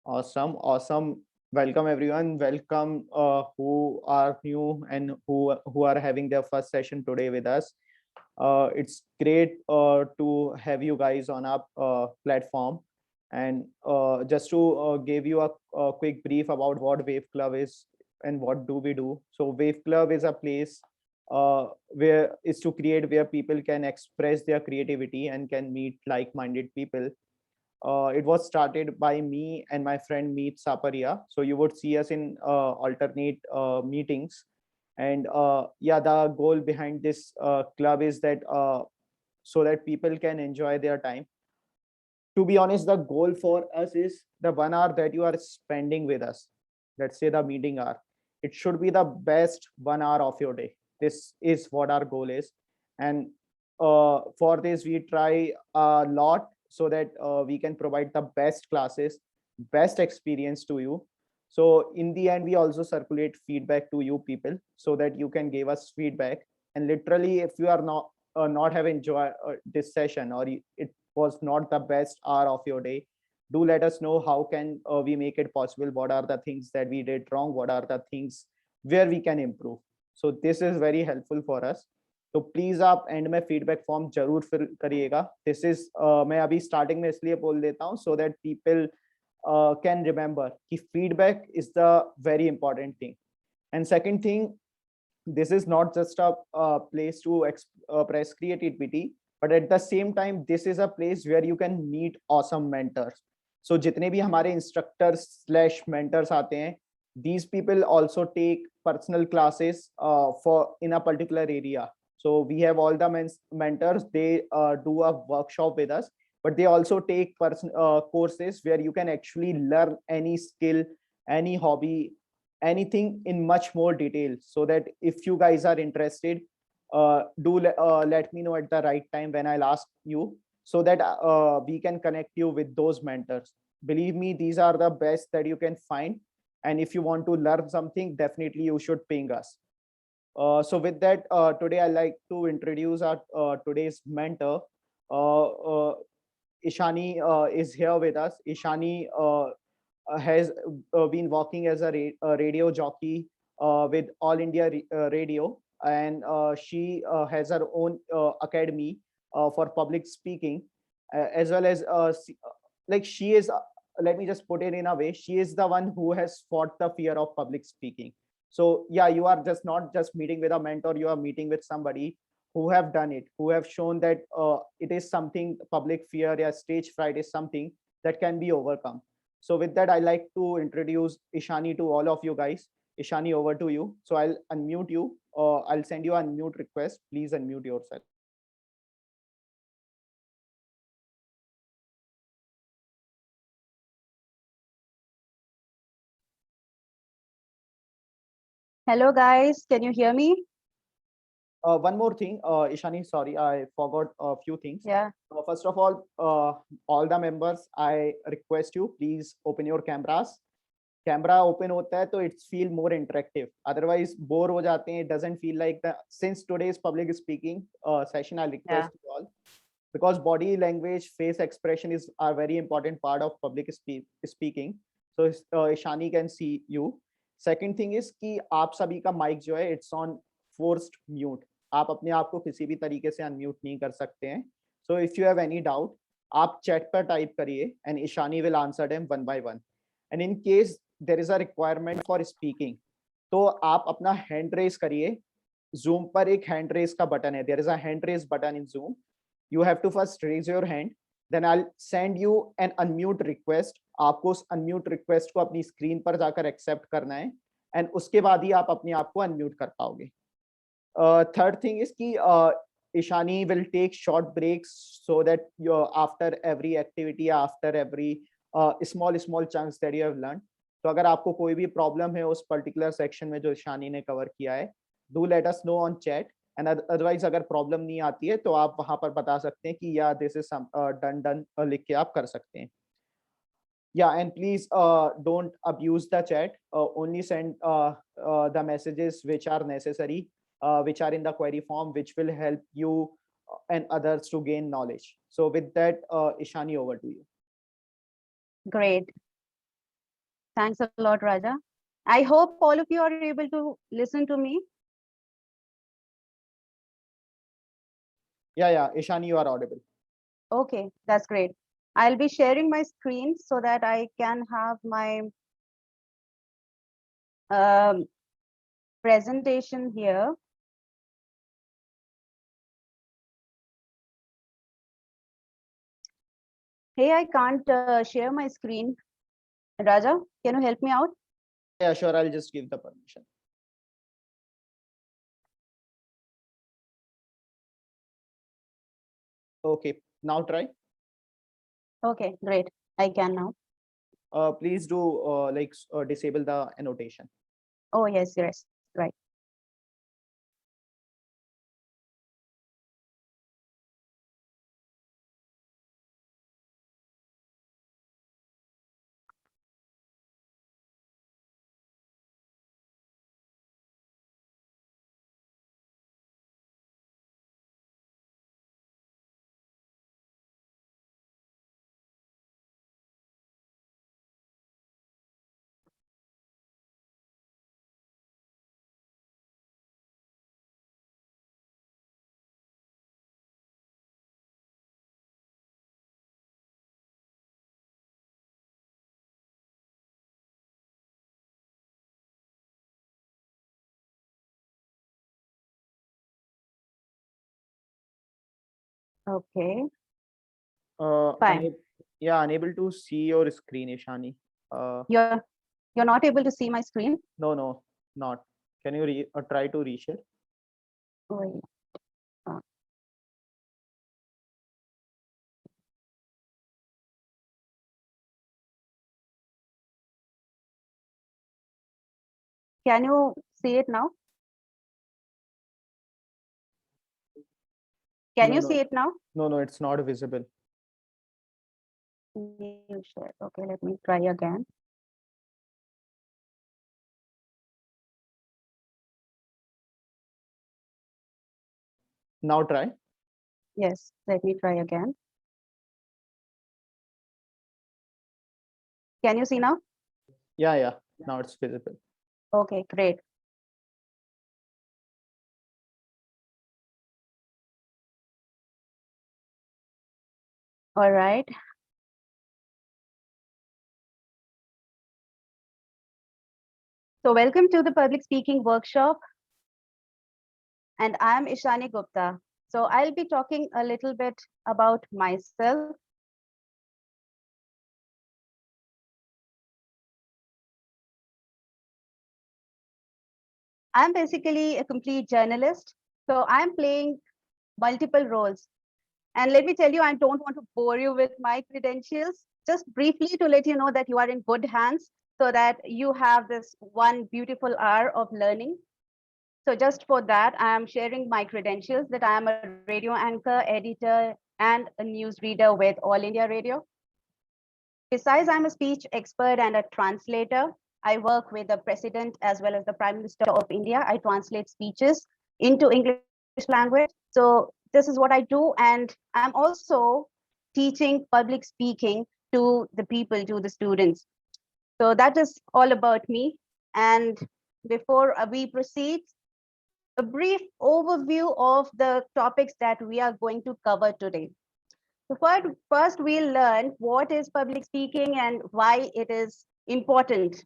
Awesome, awesome. Welcome everyone. Welcome who are new and who are having their first session today with us. It's great to have you guys on our platform. And just to give you a quick brief about what Wave Club is and what do we do. So Wave Club is a place where is to create where people can express their creativity and can meet like-minded people. It was started by me and my friend Meet Saparia. So you would see us in alternate meetings. And yeah, the goal behind this club is that so that people can enjoy their time. To be honest, the goal for us is the 1 hour that you are spending with us. Let's say the meeting hour. It should be the best 1 hour of your day. This is what our goal is. And for this, we try a lot so that we can provide the best classes, best experience to you. So in the end, we also circulate feedback to you people so that you can give us feedback. And literally, if you are not have enjoyed this session, or it was not the best hour of your day, do let us know how can we make it possible, what are the things that we did wrong, what are the things where we can improve. So this is very helpful for us. तो please आप end में feedback form जरूर fill करिएगा. This is मैं अभी starting में इसलिए बोल देता हूँ so that people can remember कि feedback is the very important thing. And second thing, this is not just a place to express creativity, but at the same time this is a place where you can meet awesome mentors. So जितने भी हमारे instructors slash mentors आते हैं, these people also take personal classes for in a particular area. So we have all the mentors, they do a workshop with us, but they also take courses where you can actually learn any skill, any hobby, anything in much more detail. So that if you guys are interested, let me know at the right time when I'll ask you, so that we can connect you with those mentors. Believe me, these are the best that you can find. And if you want to learn something, definitely you should ping us. So with that, today I like to introduce our today's mentor. Uh, Ishani is here with us. Ishani has been working as a radio jockey with All India Radio, and she has her own academy for public speaking, as well as like she is. Let me just put it in a way. She is the one who has fought the fear of public speaking. So yeah, you are just not just meeting with a mentor. You are meeting with somebody who have done it, who have shown that it is something, public fear, yeah, stage fright is something that can be overcome. So with that, I like to introduce Ishani to all of you guys. Ishani, over to you. So I'll unmute you. I'll send you a unmute request. Please unmute yourself. Hello guys, can you hear me? One more thing, Ishani, sorry, I forgot a few things. Yeah. First of all the members, I request you, please open your cameras. Camera open होता है तो it's feel more interactive, otherwise bore हो जाते हैं. It doesn't feel like the sins today's public speaking session, I Yeah. request you all, because body language, face expression is a very important part of public speaking. So Ishani can see you. Second thing is कि आप सभी का mic जो है it's on forced mute. आप अपने आप को किसी भी तरीके से अनम्यूट नहीं कर सकते हैं. So if you have any doubt, आप चैट पर टाइप करिए and Ishani will answer them one by one. And in case there is a requirement for speaking, तो आप अपना हैंड रेस करिए. जूम पर एक हैंड रेस का बटन है. There is a hand raise button in Zoom. You have to first raise your hand, then I'll send you an unmute request. आपको उस unmute request को अपनी स्क्रीन पर जाकर एक्सेप्ट करना है, एंड उसके बाद ही आप अपने आप को अनम्यूट कर पाओगे. थर्ड थिंग इज कि Ishani will take short breaks so that you, after every activity, after every small chunks that you have learned. तो अगर आपको कोई भी प्रॉब्लम है उस पर्टिकुलर सेक्शन में जो ईशानी ने कवर किया है, do let us know on chat. And otherwise अगर प्रॉब्लम नहीं आती है तो आप वहां पर बता सकते हैं कि या दिस इज डन लिख के आप कर सकते हैं. Yeah, and please don't abuse the chat. Only send the messages which are necessary, which are in the query form, which will help you and others to gain knowledge. So with that, Ishani, over to you. Great. Thanks a lot, Raja. I hope all of you are able to listen to me. Yeah, Ishani, you are audible. Okay, that's great. I'll be sharing my screen so that I can have my presentation here. Hey, I can't share my screen. Raja, can you help me out? Yeah, sure. I'll just give the permission. Okay, now try. Okay, great. I can now. Please do disable the annotation. Oh, yes, right. Okay, fine. Unable to see your screen, Ishani. You're not able to see my screen? No, not. Can you try to reshare? Wait. uh, Can you see it now? Can you see it now? No, it's not visible. New share. Okay, let me try again. Now try. Yes, let me try again. Can you see now? Yeah. Now it's visible. Okay, great. All right. So welcome to the public speaking workshop. And I'm Ishani Gupta. So I'll be talking a little bit about myself. I'm basically a complete journalist. So I'm playing multiple roles. And let me tell you, I don't want to bore you with my credentials. Just briefly to let you know that you are in good hands so that you have this one beautiful hour of learning. So just for that, I am sharing my credentials that I am a radio anchor, editor, and a news reader with All India Radio. Besides, I'm a speech expert and a translator. I work with the president as well as the Prime Minister of India. I translate speeches into English language. So this is what I do. And I'm also teaching public speaking to the people, to the students. So that is all about me. And before we proceed, a brief overview of the topics that we are going to cover today. So first we'll learn what is public speaking and why it is important.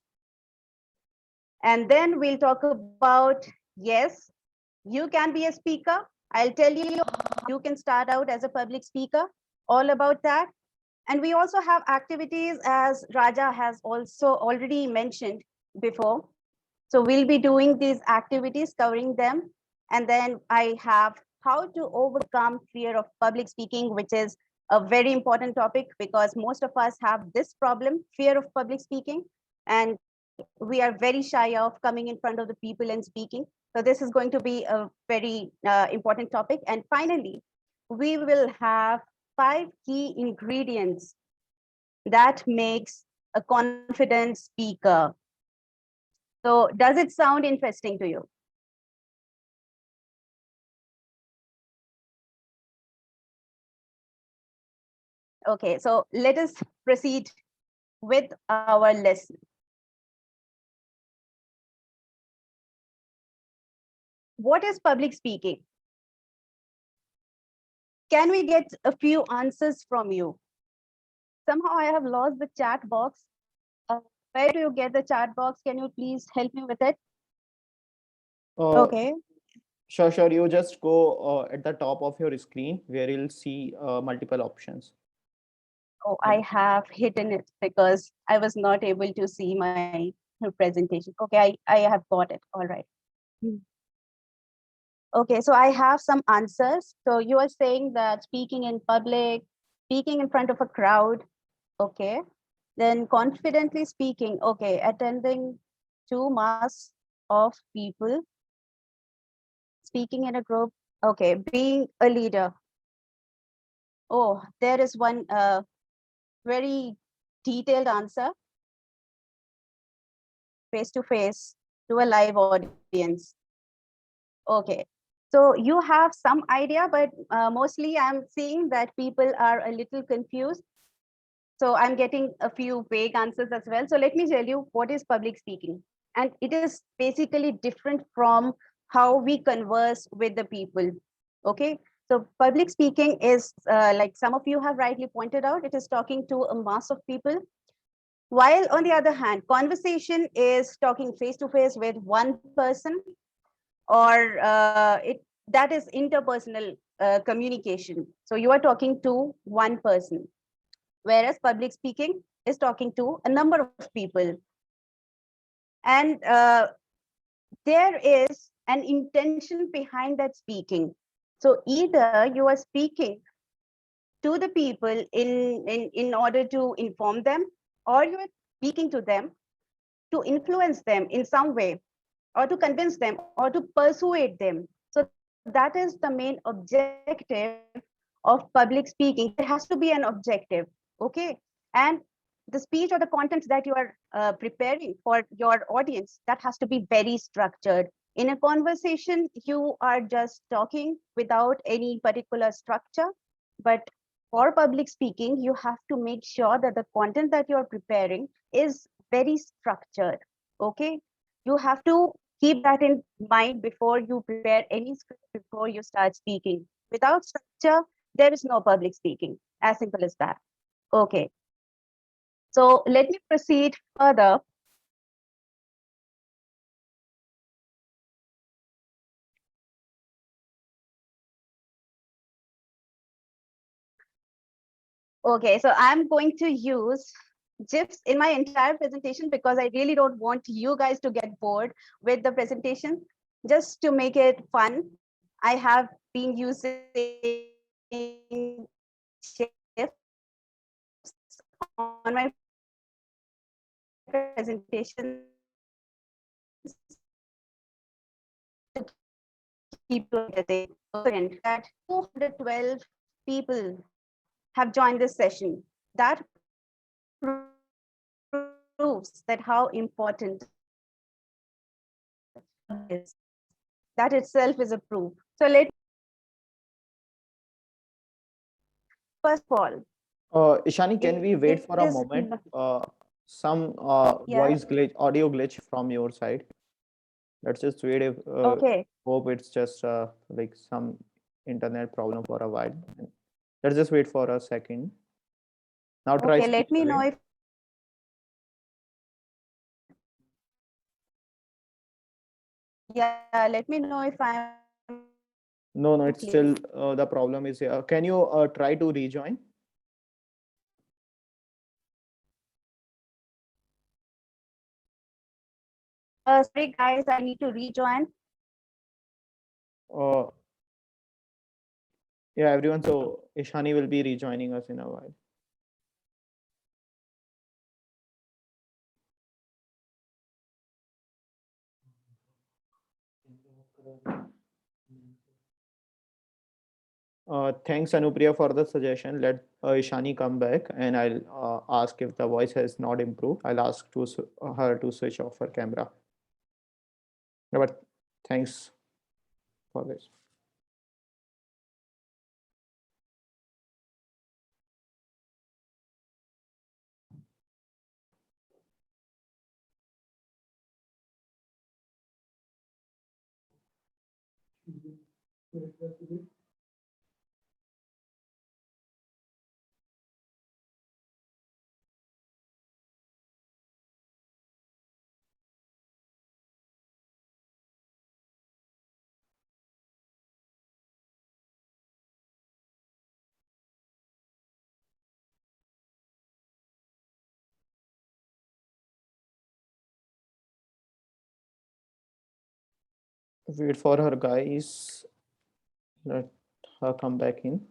And then we'll talk about, yes, you can be a speaker. I'll tell you, you can start out as a public speaker, all about that. And we also have activities as Raja has also already mentioned before. So we'll be doing these activities, covering them. And then I have how to overcome fear of public speaking, which is a very important topic because most of us have this problem, fear of public speaking. And we are very shy of coming in front of the people and speaking. So this is going to be a very important topic. And finally, we will have 5 key ingredients that makes a confident speaker. So does it sound interesting to you? Okay, so let us proceed with our lesson. what is public speaking? Can we get a few answers from you? Somehow I have lost the chat box. Where do you get the chat box? Can you please help me with it? Okay. Sure. You just go at the top of your screen where you'll see multiple options. Oh, I have hidden it because I was not able to see my presentation. Okay, I have got it. All right. Okay, so I have some answers. So you are saying that speaking in public, speaking in front of a crowd, okay. Then confidently speaking, okay, attending to mass of people, speaking in a group, okay, being a leader. Oh, there is one very detailed answer. Face to face to a live audience. Okay, so you have some idea, but mostly I'm seeing that people are a little confused. So I'm getting a few vague answers as well. So let me tell you what is public speaking. And it is basically different from how we converse with the people. Okay, so public speaking is like some of you have rightly pointed out, it is talking to a mass of people. While on the other hand, conversation is talking face to face with one person, or that is interpersonal communication. So you are talking to one person, whereas public speaking is talking to a number of people. And there is an intention behind that speaking. So either you are speaking to the people in order to inform them, or you are speaking to them to influence them in some way, or to convince them, or to persuade them. So that is the main objective of public speaking. There has to be an objective, okay? And the speech or the content that you are preparing for your audience, that has to be very structured. In a conversation, you are just talking without any particular structure. But for public speaking, you have to make sure that the content that you're preparing is very structured, okay? You have to keep that in mind before you prepare any script, before you start speaking. Without structure, there is no public speaking, as simple as that. Okay, so let me proceed further. Okay, so I'm going to use GIFs in my entire presentation because I really don't want you guys to get bored with the presentation. Just to make it fun, I have been using GIFs on my presentation to keep it that 212 people have joined this session. That proves that how important it is. That itself is a proof. So let first of all, Ishani, can we wait it for a is moment? Some yeah. voice glitch, audio glitch from your side. Let's just wait. If Okay. hope it's just like some internet problem for a while. Let's just wait for a second. Now try Okay, let speaking me know again. if let me know if I'm No, it's clear. still the problem is here. Can you try to rejoin? Sorry guys, I need to rejoin. Uh, yeah, everyone. So Ishani will be rejoining us in a while. Thanks, Anupriya, for the suggestion. Let Ishani come back, and I'll ask if the voice has not improved. I'll ask to her to switch off her camera. But thanks for this. Wait for her, guys. Let her come back in.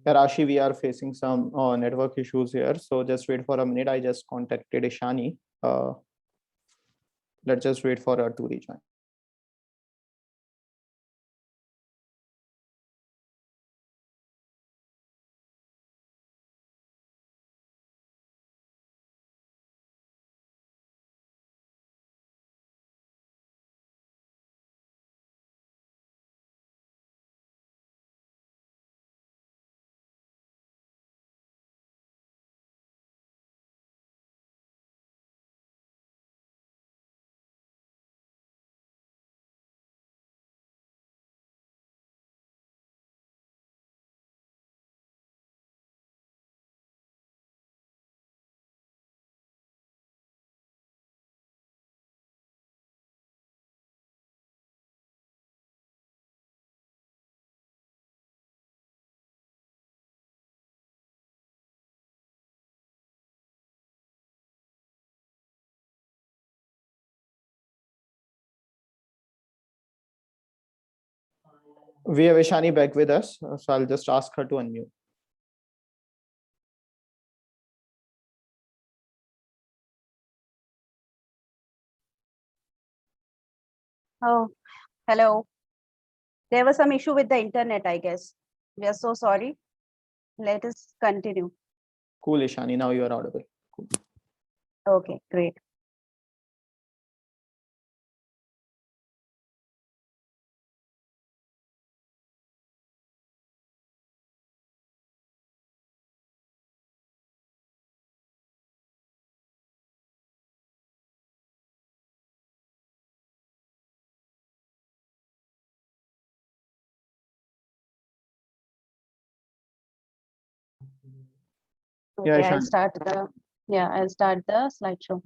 Rashi, we are facing some network issues here. So just wait for a minute. I just contacted Ishani. Let's just wait for her to rejoin. We have Ishani back with us. So I'll just ask her to unmute. Oh, hello. There was some issue with the internet, I guess. We are so sorry. Let us continue. Cool, Ishani. Now you are audible. Cool. Okay, great. Yeah, Okay, Ishani. I'll start the slideshow.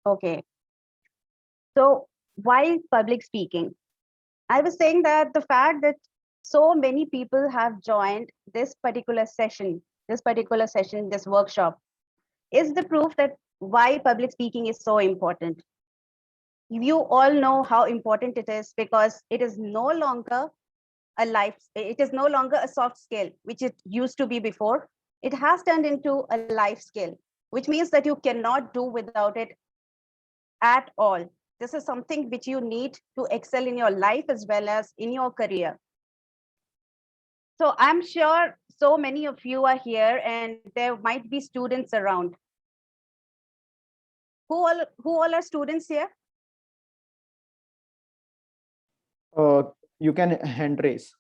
Okay. So why public speaking? I was saying that the fact that so many people have joined this workshop, is the proof that why public speaking is so important. You all know how important it is because it is no longer it is no longer a soft skill, which it used to be before. It has turned into a life skill, which means that you cannot do without it at all. This is something which you need to excel in your life as well as in your career. So I'm sure so many of you are here and there might be students around. Who all are students here? You can hand raise.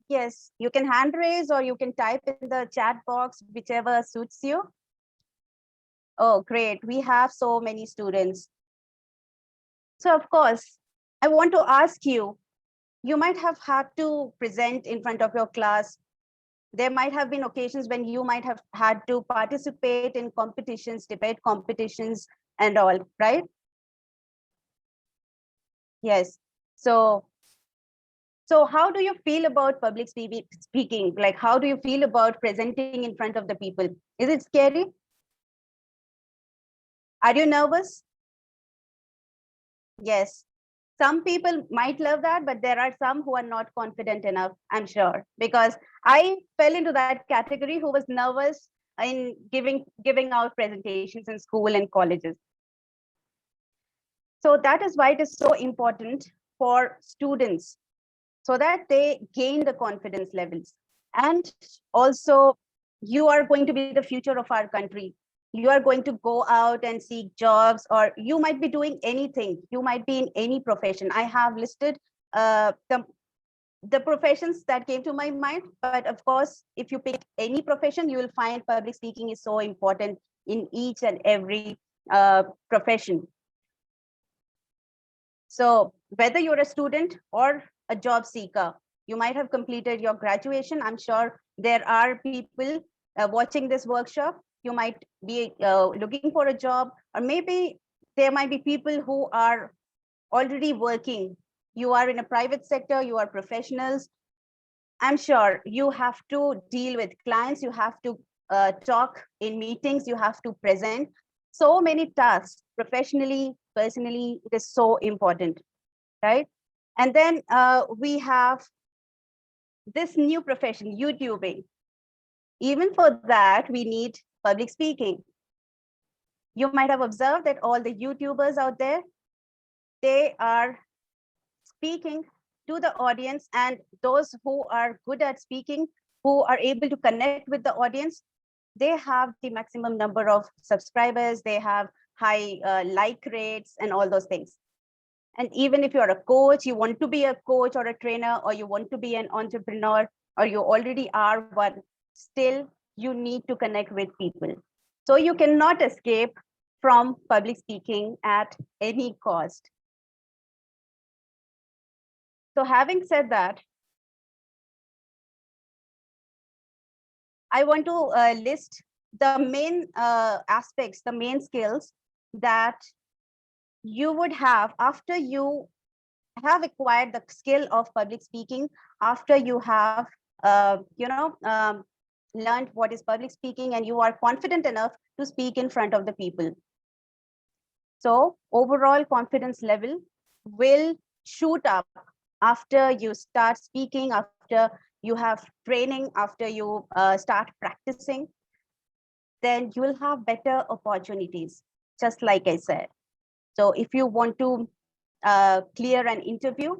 Yes, you can hand raise or you can type in the chat box, whichever suits you. Oh, great. We have so many students. So of course, I want to ask you, you might have had to present in front of your class. There might have been occasions when you might have had to participate in competitions, debate competitions and all, right? Yes. So how do you feel about public speaking? Like, how do you feel about presenting in front of the people? Is it scary? Are you nervous? Yes. Some people might love that, but there are some who are not confident enough, I'm sure, because I fell into that category who was nervous in giving out presentations in school and colleges. So that is why it is so important for students so that they gain the confidence levels. And also, you are going to be the future of our country. You are going to go out and seek jobs, or you might be doing anything. You might be in any profession. I have listed the professions that came to my mind. But of course, if you pick any profession, you will find public speaking is so important in each and every profession. So whether you're a student or a job seeker, you might have completed your graduation. I'm sure there are people watching this workshop. You might be looking for a job, or maybe there might be people who are already working. You are in a private sector, you are professionals. I'm sure you have to deal with clients, you have to talk in meetings, you have to present so many tasks professionally, personally. It is so important, right? And then we have this new profession, YouTubing. Even for that, we need public speaking. You might have observed that all the YouTubers out there, they are speaking to the audience, and those who are good at speaking, who are able to connect with the audience, they have the maximum number of subscribers, they have high like rates and all those things. And even if you're a coach, you want to be a coach or a trainer, or you want to be an entrepreneur, or you already are one, still you need to connect with people. So you cannot escape from public speaking at any cost. So having said that, I want to list the main aspects, the main skills that you would have after you have acquired the skill of public speaking, after you have learned what is public speaking and you are confident enough to speak in front of the people. So overall confidence level will shoot up after you start speaking, after you have training, after you start practicing. Then you will have better opportunities, just like I said. So if you want to clear an interview,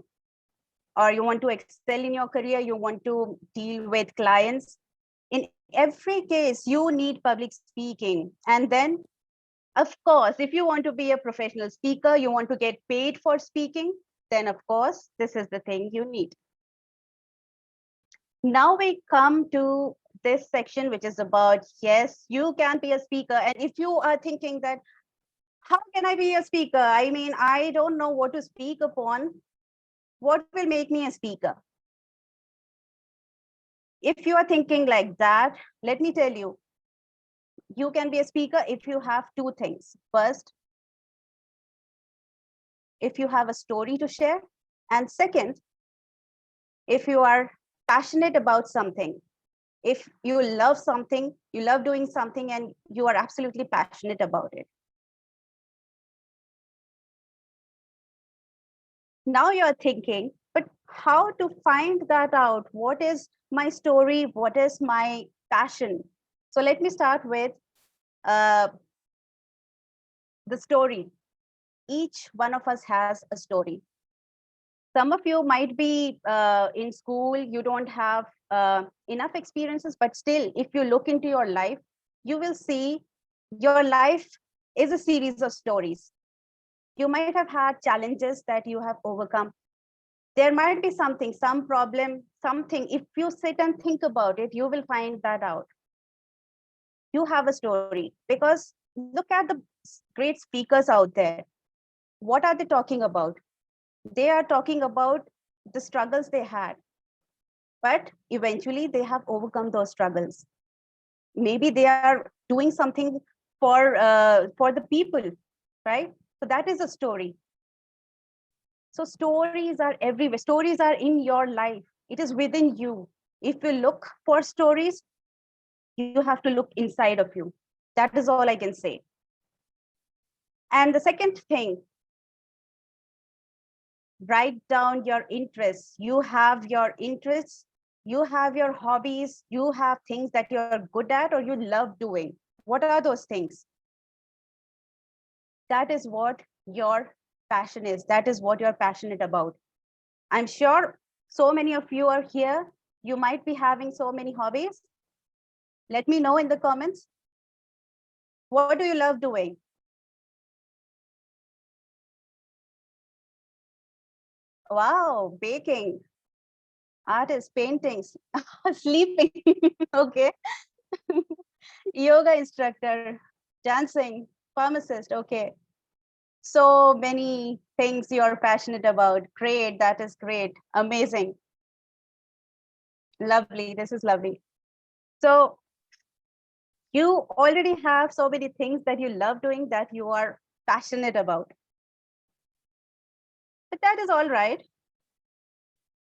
or you want to excel in your career, you want to deal with clients, in every case, you need public speaking. And then, of course, if you want to be a professional speaker, you want to get paid for speaking, then of course, this is the thing you need. Now we come to this section, which is about, yes, you can be a speaker. And if you are thinking that, how can I be a speaker? I mean, I don't know what to speak upon. What will make me a speaker? If you are thinking like that, let me tell you, you can be a speaker if you have two things. First, if you have a story to share. And second, if you are passionate about something, if you love something, you love doing something, and you are absolutely passionate about it. Now you're thinking, but how to find that out? What is my story? What is my passion? So let me start with the story. Each one of us has a story. Some of you might be in school, you don't have enough experiences, but still, if you look into your life, you will see your life is a series of stories. You might have had challenges that you have overcome. There might be something, some problem, something. If you sit and think about it, you will find that out. You have a story, because look at the great speakers out there. What are they talking about? They are talking about the struggles they had, but eventually they have overcome those struggles. Maybe they are doing something for the people, right? So that is a story. So stories are everywhere. Stories are in your life. It is within you. If you look for stories, you have to look inside of you. That is all I can say. And the second thing, write down your interests. You have your interests, you have your hobbies, you have things that you're good at or you love doing. What are those things? That is what your passion is. That is what you're passionate about. I'm sure so many of you are here. You might be having so many hobbies. Let me know in the comments. What do you love doing? Wow, baking, artists, paintings, sleeping. Okay. Yoga instructor, dancing, pharmacist. Okay. So many things you're passionate about. Great. That is great. Amazing. Lovely. This is lovely. So you already have so many things that you love doing, that you are passionate about. But that is all right.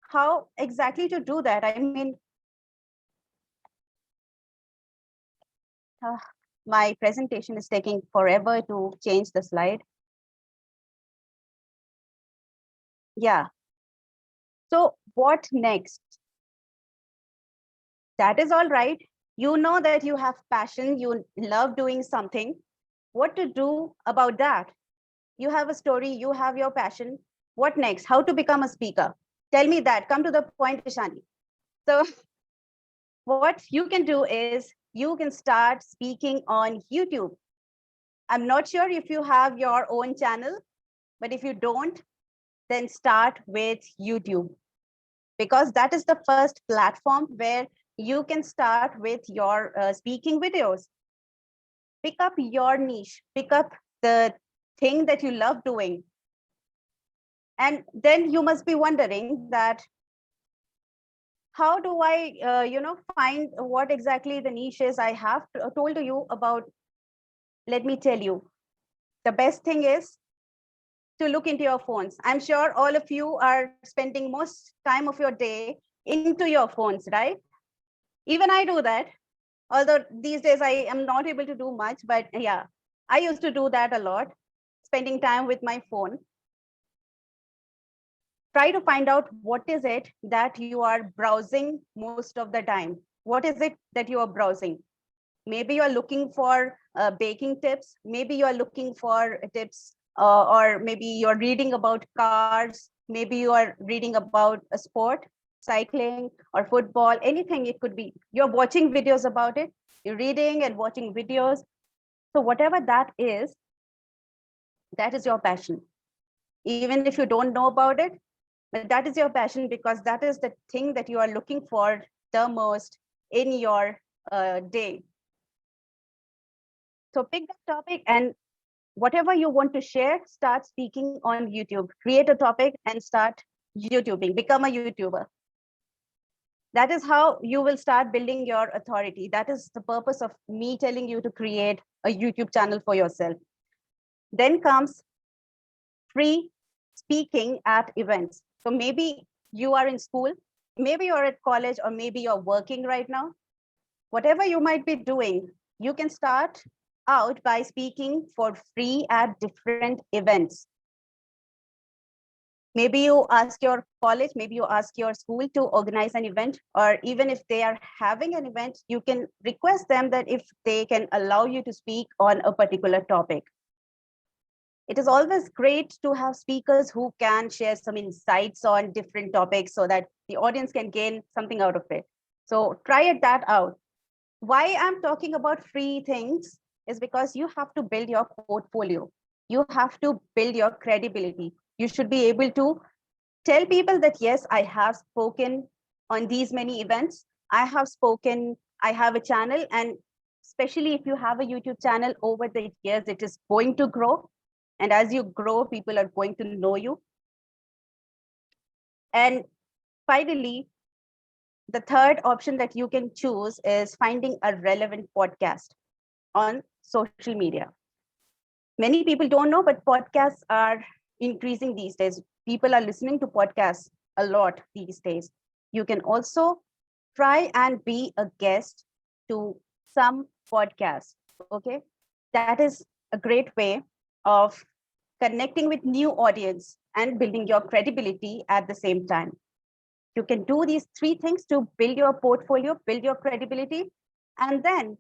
How exactly to do that? I mean, my presentation is taking forever to change the slide. Yeah. So what next? That is all right. You know that you have passion, you love doing something. What to do about that? You have a story, you have your passion. What next? How to become a speaker? Tell me that. Come to the point, Ishani. So what you can do is you can start speaking on YouTube. I'm not sure if you have your own channel, but if you don't, then start with YouTube, because that is the first platform where you can start with your speaking videos. Pick up your niche, pick up the thing that you love doing. And then you must be wondering that, how do I, find what exactly the niche is I have told to you about? Let me tell you, the best thing is to look into your phones. I'm sure all of you are spending most time of your day into your phones, right? Even I do that. Although these days I am not able to do much, but yeah, I used to do that a lot, spending time with my phone. Try to find out what is it that you are browsing most of the time. What is it that you are browsing? Maybe you are looking for baking tips. Maybe you are looking for tips, or maybe you're reading about cars. Maybe you are reading about a sport, cycling or football, anything it could be. You're watching videos about it. You're reading and watching videos. So whatever that is your passion. Even if you don't know about it, but that is your passion, because that is the thing that you are looking for the most in your day. So pick that topic, and whatever you want to share, start speaking on YouTube. Create a topic and start YouTubing. Become a YouTuber. That is how you will start building your authority. That is the purpose of me telling you to create a YouTube channel for yourself. Then comes free speaking at events. So maybe you are in school, maybe you're at college, or maybe you're working right now. Whatever you might be doing, you can start out by speaking for free at different events. Maybe you ask your college, maybe you ask your school to organize an event, or even if they are having an event, you can request them that if they can allow you to speak on a particular topic. It is always great to have speakers who can share some insights on different topics so that the audience can gain something out of it. So try that out. Why I'm talking about free things? is because you have to build your portfolio. You have to build your credibility. You should be able to tell people that, yes, I have spoken on these many events. I have spoken, I have a channel. And especially if you have a YouTube channel, over the years, it is going to grow. And as you grow, people are going to know you. And finally, the third option that you can choose is finding a relevant podcast on social media. Many people don't know, but podcasts are increasing these days. People are listening to podcasts a lot these days. You can also try and be a guest to some podcasts. Okay, that is a great way of connecting with new audience and building your credibility at the same time. You can do these three things to build your portfolio, build your credibility, and then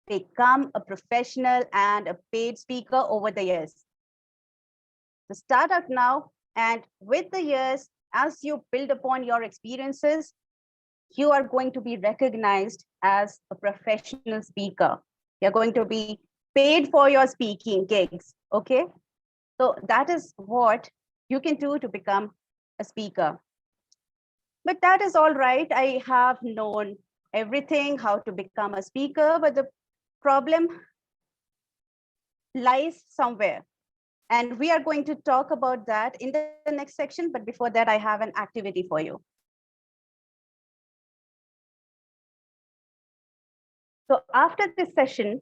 become a professional and a paid speaker over the years. So start out now, and with the years, as you build upon your experiences, you are going to be recognized as a professional speaker. You're going to be paid for your speaking gigs, okay? So that is what you can do to become a speaker. But that is all right. I have known everything, how to become a speaker, but the problem lies somewhere. And we are going to talk about that in the next section. But before that, I have an activity for you. So after this session,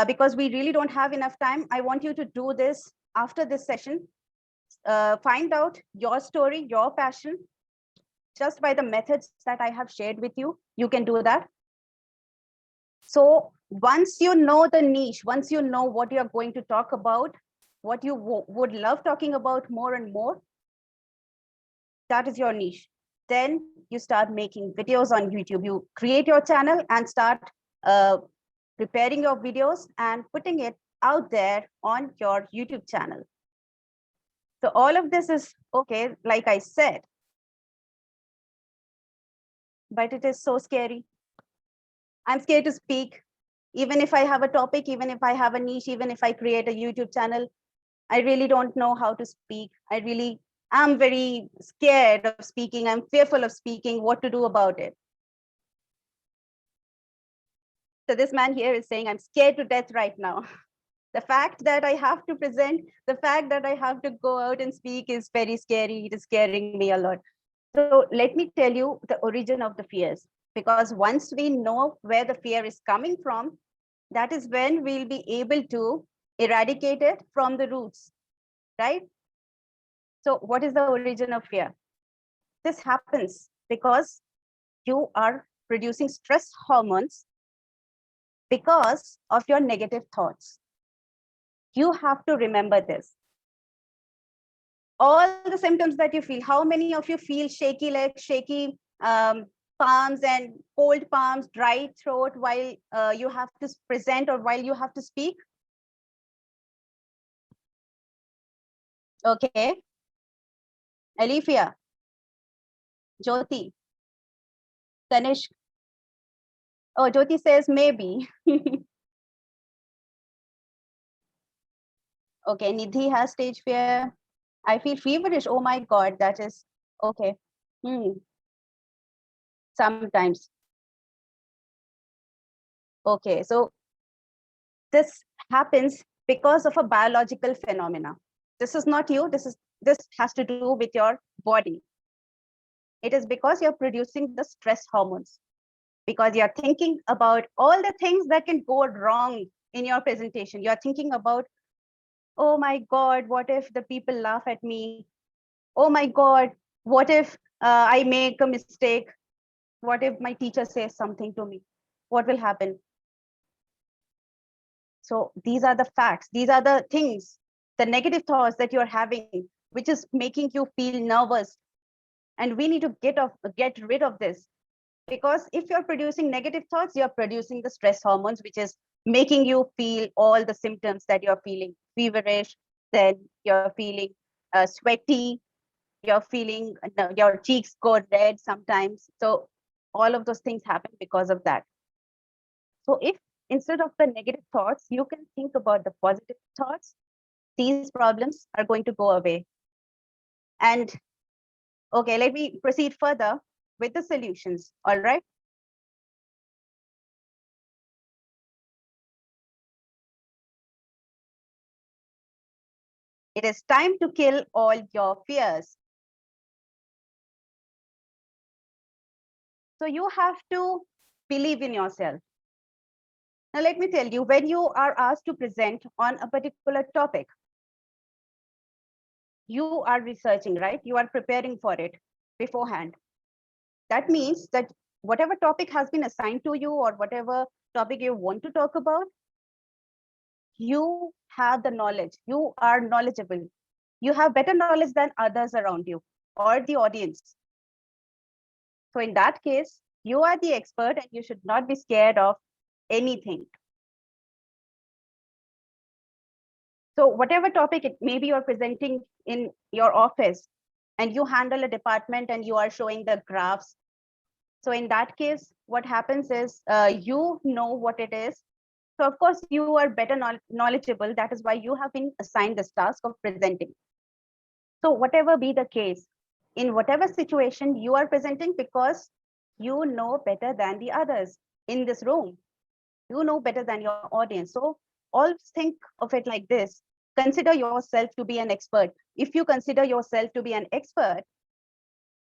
because we really don't have enough time, I want you to do this after this session. Find out your story, your passion, just by the methods that I have shared with you. You can do that. So once you know the niche, once you know what you're going to talk about, what you would love talking about more and more, that is your niche. Then you start making videos on YouTube. You create your channel and start preparing your videos and putting it out there on your YouTube channel. So all of this is okay, like I said, but it is so scary. I'm scared to speak. Even if I have a topic, even if I have a niche, even if I create a YouTube channel, I really don't know how to speak. I really am very scared of speaking. I'm fearful of speaking, what to do about it. So this man here is saying, I'm scared to death right now. The fact that I have to present, the fact that I have to go out and speak is very scary. It is scaring me a lot. So let me tell you the origin of the fears, because once we know where the fear is coming from, that is when we'll be able to eradicate it from the roots, right? So what is the origin of fear? This happens because you are producing stress hormones because of your negative thoughts. You have to remember this. All the symptoms that you feel, how many of you feel shaky legs, shaky palms and cold palms, dry throat while you have to present or while you have to speak? Okay. Alifia, Jyoti, Tanishk. Oh, Jyoti says maybe. Okay, Nidhi has stage fear. I feel feverish. Oh my God, that is okay. Sometimes. Okay, so this happens because of a biological phenomena. This is not you. This has to do with your body. It is because you're producing the stress hormones, because you're thinking about all the things that can go wrong in your presentation. You're thinking about, oh my God, what if the people laugh at me? Oh my God, what if I make a mistake? What if my teacher says something to me? What will happen? So these are the facts. These are the things, the negative thoughts that you're having, which is making you feel nervous. And we need to get rid of this. Because if you're producing negative thoughts, you're producing the stress hormones, which is making you feel all the symptoms that you're feeling: feverish, then you're feeling sweaty, you're feeling your cheeks go red sometimes. So all of those things happen because of that. So if instead of the negative thoughts, you can think about the positive thoughts, these problems are going to go away. And okay, let me proceed further with the solutions. All right. It is time to kill all your fears. So you have to believe in yourself. Now, let me tell you, when you are asked to present on a particular topic, you are researching, right? You are preparing for it beforehand. That means that whatever topic has been assigned to you or whatever topic you want to talk about, you have the knowledge, you are knowledgeable. You have better knowledge than others around you or the audience. So in that case, you are the expert and you should not be scared of anything. So whatever topic it maybe you're presenting in your office and you handle a department and you are showing the graphs. So in that case, what happens is you know what it is. So of course you are better knowledgeable. That is why you have been assigned this task of presenting. So whatever be the case, in whatever situation you are presenting, because you know better than the others in this room, you know better than your audience. So always think of it like this. Consider yourself to be an expert. If you consider yourself to be an expert,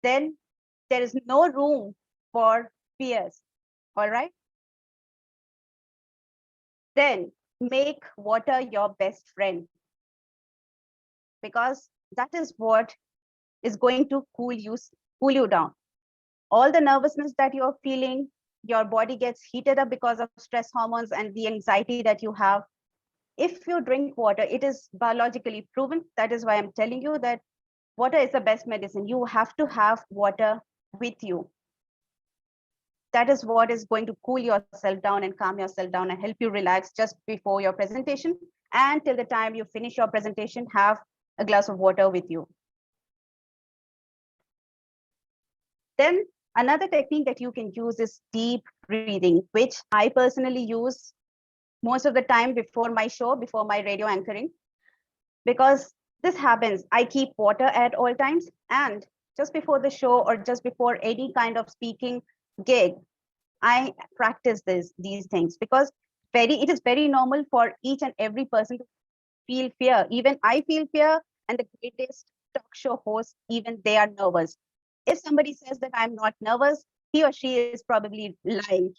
then there is no room for fears. All right. Then make water your best friend, because that is what is going to cool you down. All the nervousness that you're feeling, your body gets heated up because of stress hormones and the anxiety that you have. If you drink water, it is biologically proven. That is why I'm telling you that water is the best medicine. You have to have water with you. That is what is going to cool yourself down and calm yourself down and help you relax just before your presentation. And till the time you finish your presentation, have a glass of water with you. Then another technique that you can use is deep breathing, which I personally use most of the time before my show, before my radio anchoring, because this happens. I keep water at all times, and just before the show or just before any kind of speaking gig, I practice these things, because it is very normal for each and every person to feel fear. Even I feel fear, and the greatest talk show hosts, even they are nervous. If somebody says that I'm not nervous, he or she is probably lying,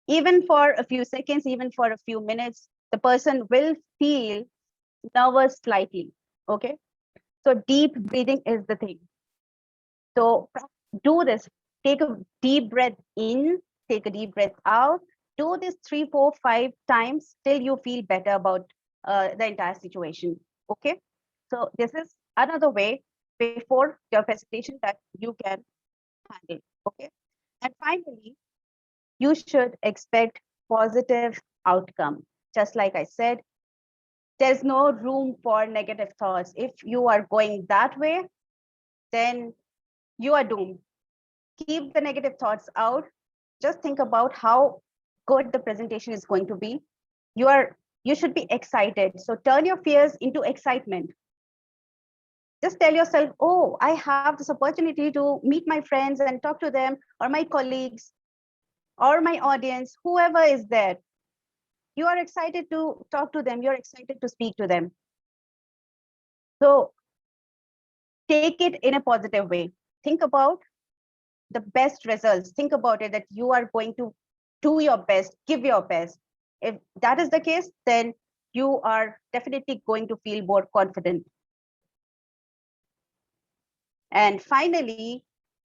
Even for a few seconds, even for a few minutes, the person will feel nervous slightly, okay? So deep breathing is the thing. So do this, take a deep breath in, take a deep breath out, do this 3, 4, 5 times till you feel better about the entire situation, okay? So this is another way before your presentation that you can handle, okay? And finally, you should expect positive outcome. Just like I said, there's no room for negative thoughts. If you are going that way, then you are doomed. Keep the negative thoughts out. Just think about how good the presentation is going to be. You should be excited. So turn your fears into excitement. Just tell yourself, oh, I have this opportunity to meet my friends and talk to them, or my colleagues, or my audience, whoever is there. You are excited to talk to them. You're excited to speak to them. So take it in a positive way. Think about the best results. Think about it that you are going to do your best, give your best. If that is the case, then you are definitely going to feel more confident. And finally,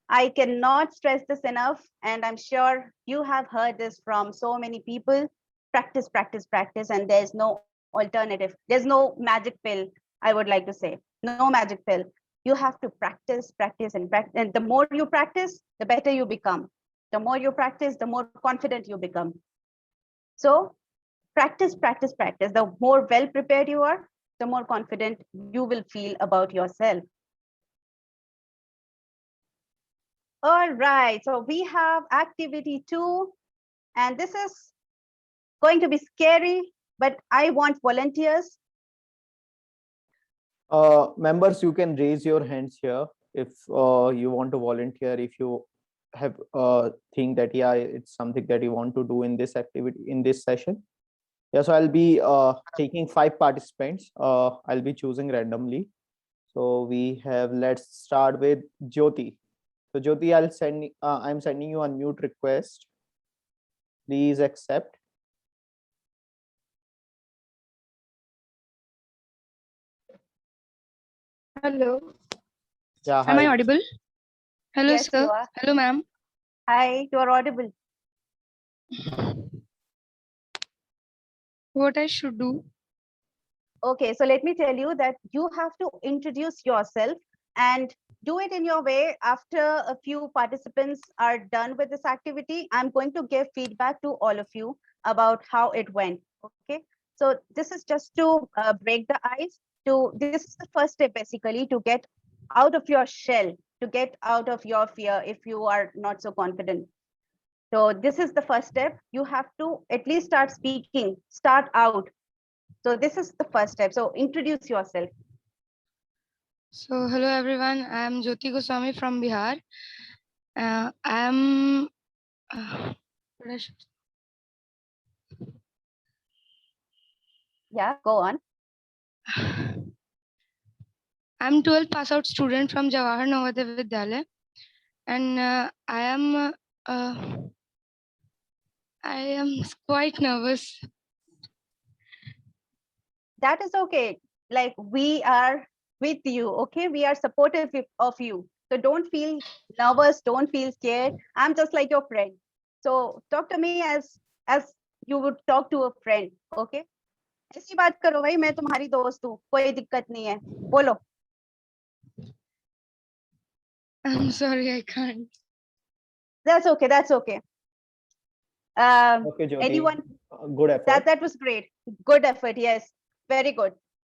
I cannot stress this enough, and I'm sure you have heard this from so many people. Practice, practice, practice, and there's no alternative. There's no magic pill, I would like to say. No magic pill. You have to practice, practice, and practice. And the more you practice, the better you become. The more you practice, the more confident you become. So practice, practice, practice. The more well prepared you are, the more confident you will feel about yourself. All right, so we have activity 2. And this is going to be scary, but I want volunteers. Members, you can raise your hands here if you want to volunteer, if you have think that yeah, it's something that you want to do in this activity, in this session. Yeah, so I'll be taking 5 participants. I'll be choosing randomly. So we have, let's start with Jyoti. So Jyoti, I'm sending you a mute request. Please accept. Hello. Yeah, Am I hi. audible? Hello, Yes, you sir. are. Hello, ma'am. Hi, you are audible. What I should do? Okay, so let me tell you that you have to introduce yourself and do it in your way. After a few participants are done with this activity, I'm going to give feedback to all of you about how it went. Okay, so this is just to break the ice. This is the first step basically to get out of your shell, to get out of your fear if you are not so confident. So this is the first step. You have to at least start speaking, start out. So this is the first step. So introduce yourself. So, hello, everyone. I am Jyoti Goswami from Bihar. I am. What I should- Yeah, go on. I'm 12th pass out student from Jawahar Navodaya Vidyalaya, and I am quite nervous. That is okay. Like we are with you. Okay, we are supportive of you. So don't feel nervous. Don't feel scared. I'm just like your friend. So talk to me as you would talk to a friend. Okay. ऐसी बात करो भाई, मैं तुम्हारी दोस्त हूँ, कोई दिक्कत नहीं है, बोलो. I'm sorry, I can't. That's okay. That's okay. Okay, Jyoti. Anyone? Good effort. That was great. Good effort. Yes, very good.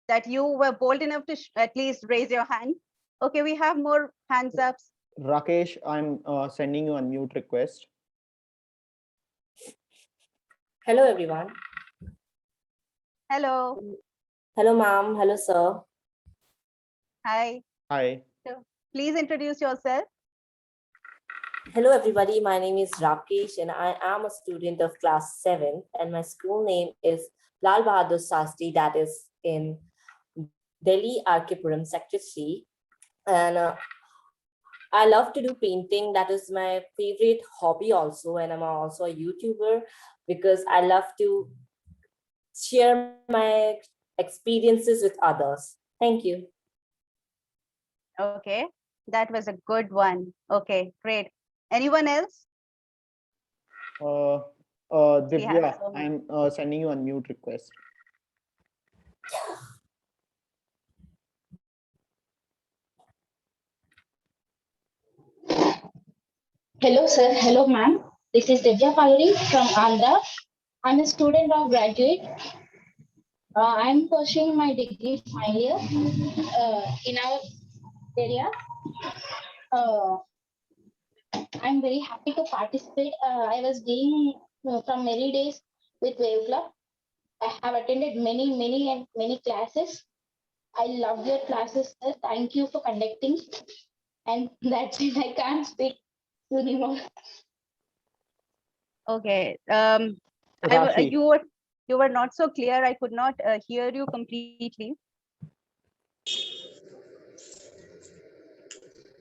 That you were bold enough to at least raise your hand. Okay, we have more hands ups. Rakesh, I'm sending you a mute request. Hello, everyone. Hello. Hello, ma'am. Hello, sir. Hi. Hi. Please introduce yourself. Hello, everybody. My name is Rakesh, and I am a student of class 7, and my school name is Lal Bahadur Sastri, that is in Delhi, Arkipuram, Sector 3. And I love to do painting. That is my favorite hobby also, and I'm also a YouTuber because I love to share my experiences with others. Thank you. Okay, that was a good one. Okay, great. Anyone else? Divya, so many. I'm sending you a mute request. Hello, sir. Hello, ma'am. This is Divya Pagari from Andhra. I'm a student of graduate. I'm pursuing my degree final year in our area. I'm very happy to participate. I was doing from many days with Wave Club. I have attended many classes. I love your classes, sir. Thank you for conducting. And that's it. I can't speak anymore. Okay. Rashi. You were not so clear. I could not hear you completely.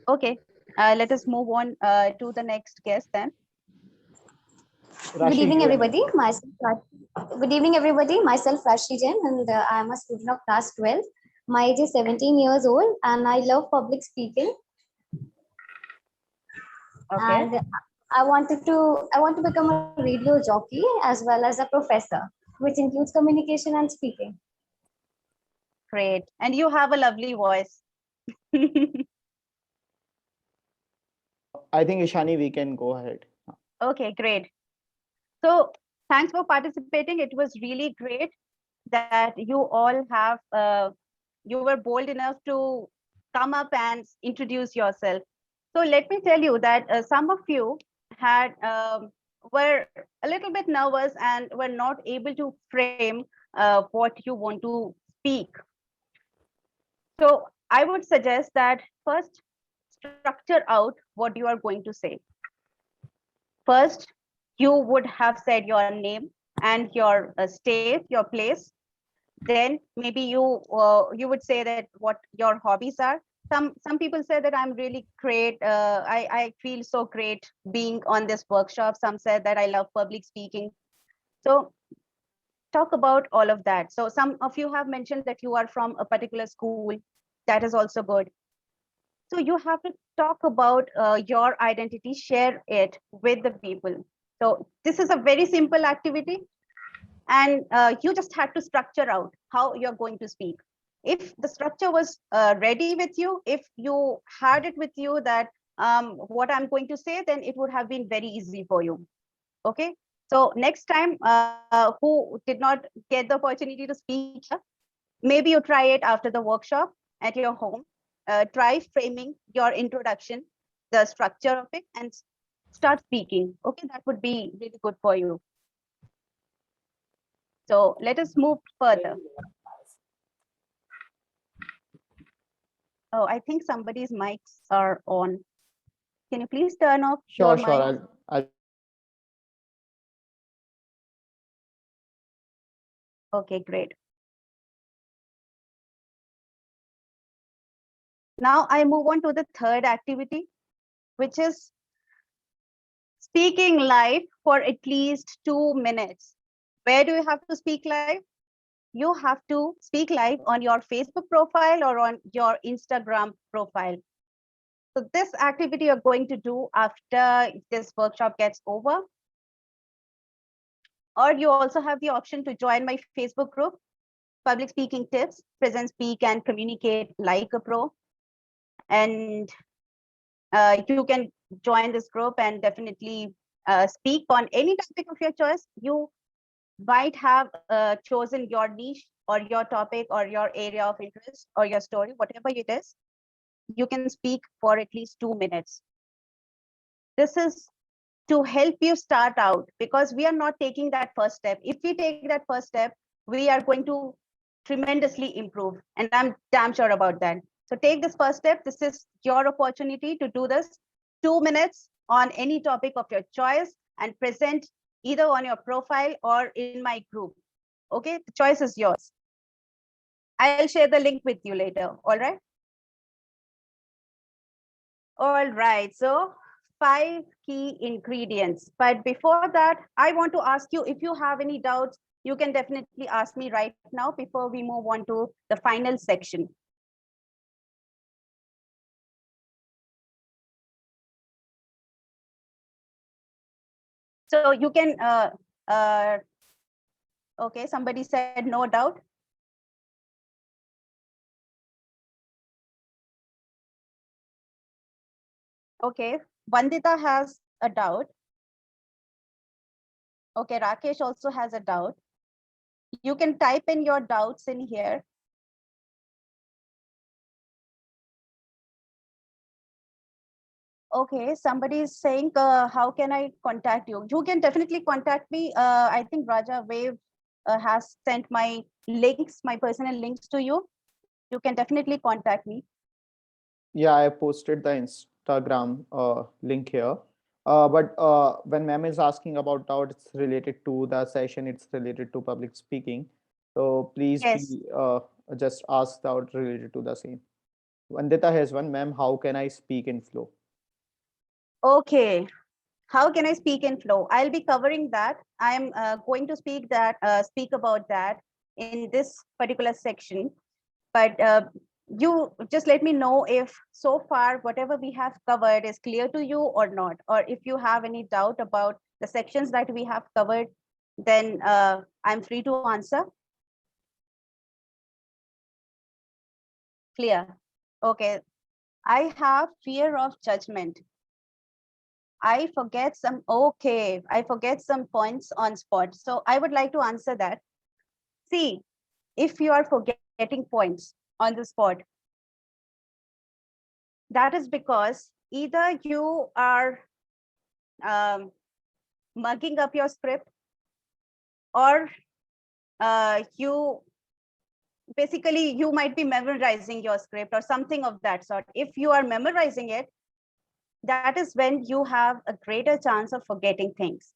Okay. Let us move on to the next guest then. Rashi, Good evening, go ahead. everybody. Good evening, everybody. Myself, Rashi Jain, and I am a student of class 12. My age is 17 years old, and I love public speaking. Okay. And I want to become a radio jockey as well as a professor, which includes communication and speaking. Great. And you have a lovely voice. I think Ishani, we can go ahead. Okay, great. So thanks for participating. It was really great that you all have, you were bold enough to come up and introduce yourself. So let me tell you that some of you had were a little bit nervous and were not able to frame what you want to speak. So I would suggest that first structure out what you are going to say. First, you would have said your name and your state, your place. Then maybe you would say that what your hobbies are. Some people say that I'm really great. I feel so great being on this workshop. Some said that I love public speaking. So talk about all of that. So some of you have mentioned that you are from a particular school. That is also good. So you have to talk about your identity, share it with the people. So this is a very simple activity, and you just had to structure out how you're going to speak. If the structure was ready with you, if you had it with you that what I'm going to say, then it would have been very easy for you. Okay. So next time, who did not get the opportunity to speak here, maybe you try it after the workshop at your home. Try framing your introduction, the structure of it, and start speaking. Okay, that would be really good for you. So let us move further. Oh, I think somebody's mics are on. Can you please turn off your Sure, mic? I'll Okay, great. Now I move on to the third activity, which is speaking live for at least 2 minutes. Where do you have to speak live? You have to speak live on your Facebook profile or on your Instagram profile. So this activity you're going to do after this workshop gets over. Or you also have the option to join my Facebook group, Public Speaking Tips, Present, Speak, and Communicate Like a Pro. And you can join this group and definitely speak on any topic of your choice. You might have chosen your niche or your topic or your area of interest or your story, whatever it is. You can speak for at least 2 minutes. This is to help you start out, because we are not taking that first step. If we take that first step, we are going to tremendously improve, and I'm damn sure about that. So take this first step. This is your opportunity to do this. 2 minutes on any topic of your choice and present either on your profile or in my group. Okay, the choice is yours. I'll share the link with you later. All right. All right, so 5 key ingredients. But before that, I want to ask you, if you have any doubts, you can definitely ask me right now before we move on to the final section. So you can, okay, somebody said no doubt. Okay, Vandita has a doubt. Okay, Rakesh also has a doubt. You can type in your doubts in here. Okay, somebody is saying, how can I contact you? You can definitely contact me. I think Raja Wave has sent my links, my personal links to you. You can definitely contact me. Yeah, I posted the Instagram link here. But when ma'am is asking about doubt, it's related to the session, it's related to public speaking. So please Yes. be just ask doubt related to the same. Vandita has one, ma'am, how can I speak in flow? Okay. How can I speak in flow? I'll be covering that. I'm going to speak about that in this particular section. But you just let me know if so far whatever we have covered is clear to you or not, or if you have any doubt about the sections that we have covered, then I'm free to answer. Clear? Okay. I have fear of judgment. I forget some points on spot. So I would like to answer that. See, if you are forgetting points on the spot, that is because either you are mugging up your script, or you might be memorizing your script or something of that sort. If you are memorizing it, that is when you have a greater chance of forgetting things.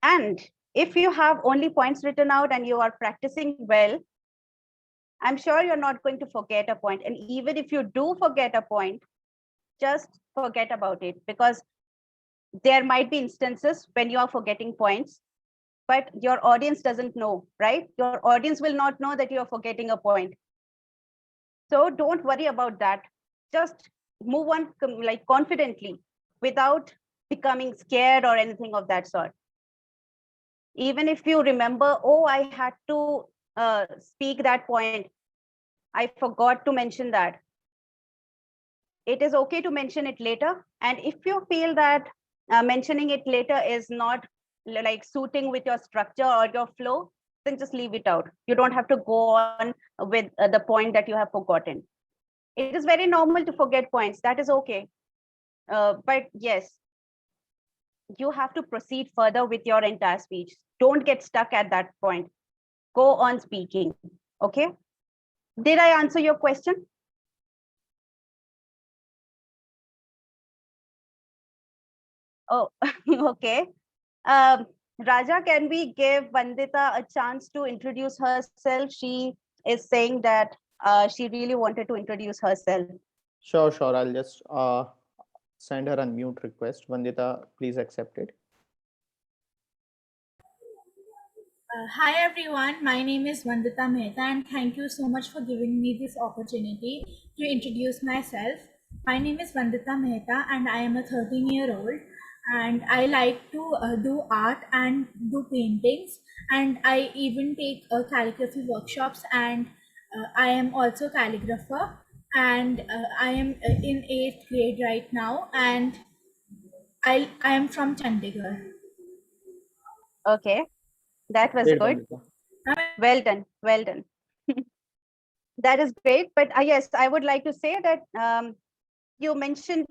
And if you have only points written out and you are practicing well, I'm sure you're not going to forget a point. And even if you do forget a point, just forget about it, because there might be instances when you are forgetting points, but your audience doesn't know, right? Your audience will not know that you're forgetting a point. So don't worry about that. Just move on like confidently without becoming scared or anything of that sort. Even if you remember, oh, I had to speak that point, I forgot to mention that. It is okay to mention it later. And if you feel that mentioning it later is not like suiting with your structure or your flow, then just leave it out. You don't have to go on with the point that you have forgotten. It is very normal to forget points. That is okay. But yes, you have to proceed further with your entire speech. Don't get stuck at that point. Go on speaking. Okay. Did I answer your question? Oh, okay. Raja, can we give Vandita a chance to introduce herself? She is saying that she really wanted to introduce herself. Sure, sure. I'll just send her a mute request. Vandita, please accept it. Hi everyone, my name is Vandita Mehta and thank you so much for giving me this opportunity to introduce myself. My name is Vandita Mehta and I am a 13-year-old and I like to do art and do paintings, and I even take calligraphy workshops, and I am also calligrapher, and I am in 8th grade right now, and I am from Chandigarh. Okay, that was Great, good. Vandita. Well done, well done. That is great. But yes, I would like to say that you mentioned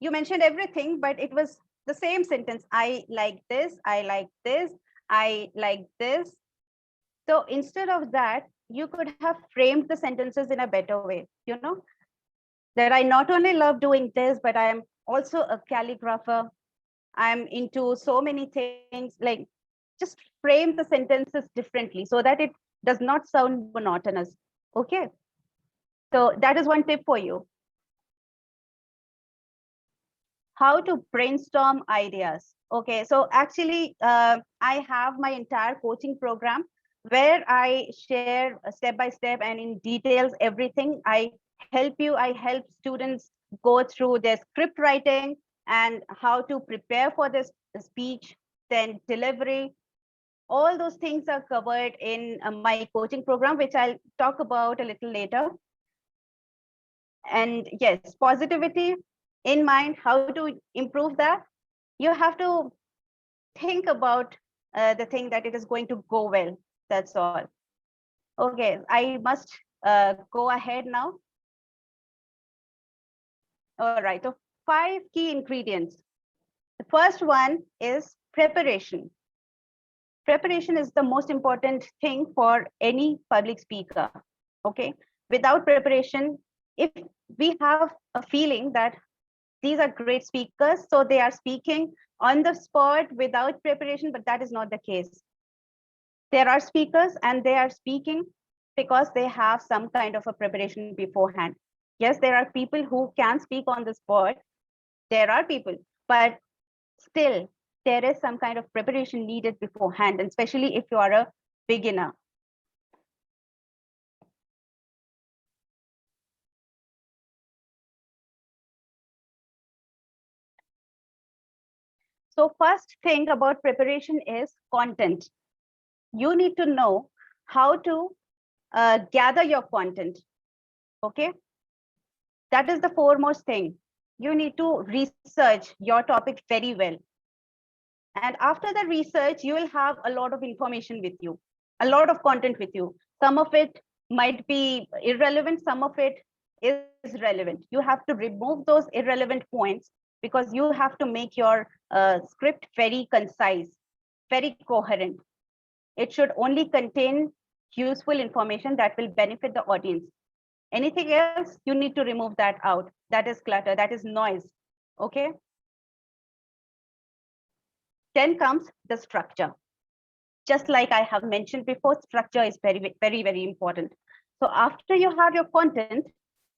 you mentioned everything, but it was the same sentence. I like this, I like this, I like this. So instead of that, you could have framed the sentences in a better way, you know, that I not only love doing this, but I am also a calligrapher. I'm into so many things. Like, just frame the sentences differently so that it does not sound monotonous. Okay. So that is one tip for you. How to brainstorm ideas. Okay, so actually, I have my entire coaching program where I share step by step and in details everything. I help students go through their script writing and how to prepare for this speech, then delivery. All those things are covered in my coaching program, which I'll talk about a little later. And yes, positivity in mind, how to improve that. You have to think about the thing that it is going to go well. That's all. Okay, I must go ahead now. All right, so 5 key ingredients. The first one is preparation. Preparation is the most important thing for any public speaker. Okay, without preparation, if we have a feeling that these are great speakers, so they are speaking on the spot without preparation, but that is not the case. There are speakers and they are speaking because they have some kind of a preparation beforehand. Yes, there are people who can speak on the spot. There are people, but still there is some kind of preparation needed beforehand, and especially if you are a beginner. So first thing about preparation is content. You need to know how to gather your content. Okay, that is the foremost thing. You need to research your topic very well. And after the research, you will have a lot of information with you, a lot of content with you. Some of it might be irrelevant, some of it is relevant. You have to remove those irrelevant points because you have to make your script very concise, very coherent. It should only contain useful information that will benefit the audience. Anything else, you need to remove that out. That is clutter, that is noise. Okay. Then comes the structure. Just like I have mentioned before, structure is very, very, very important. So after you have your content,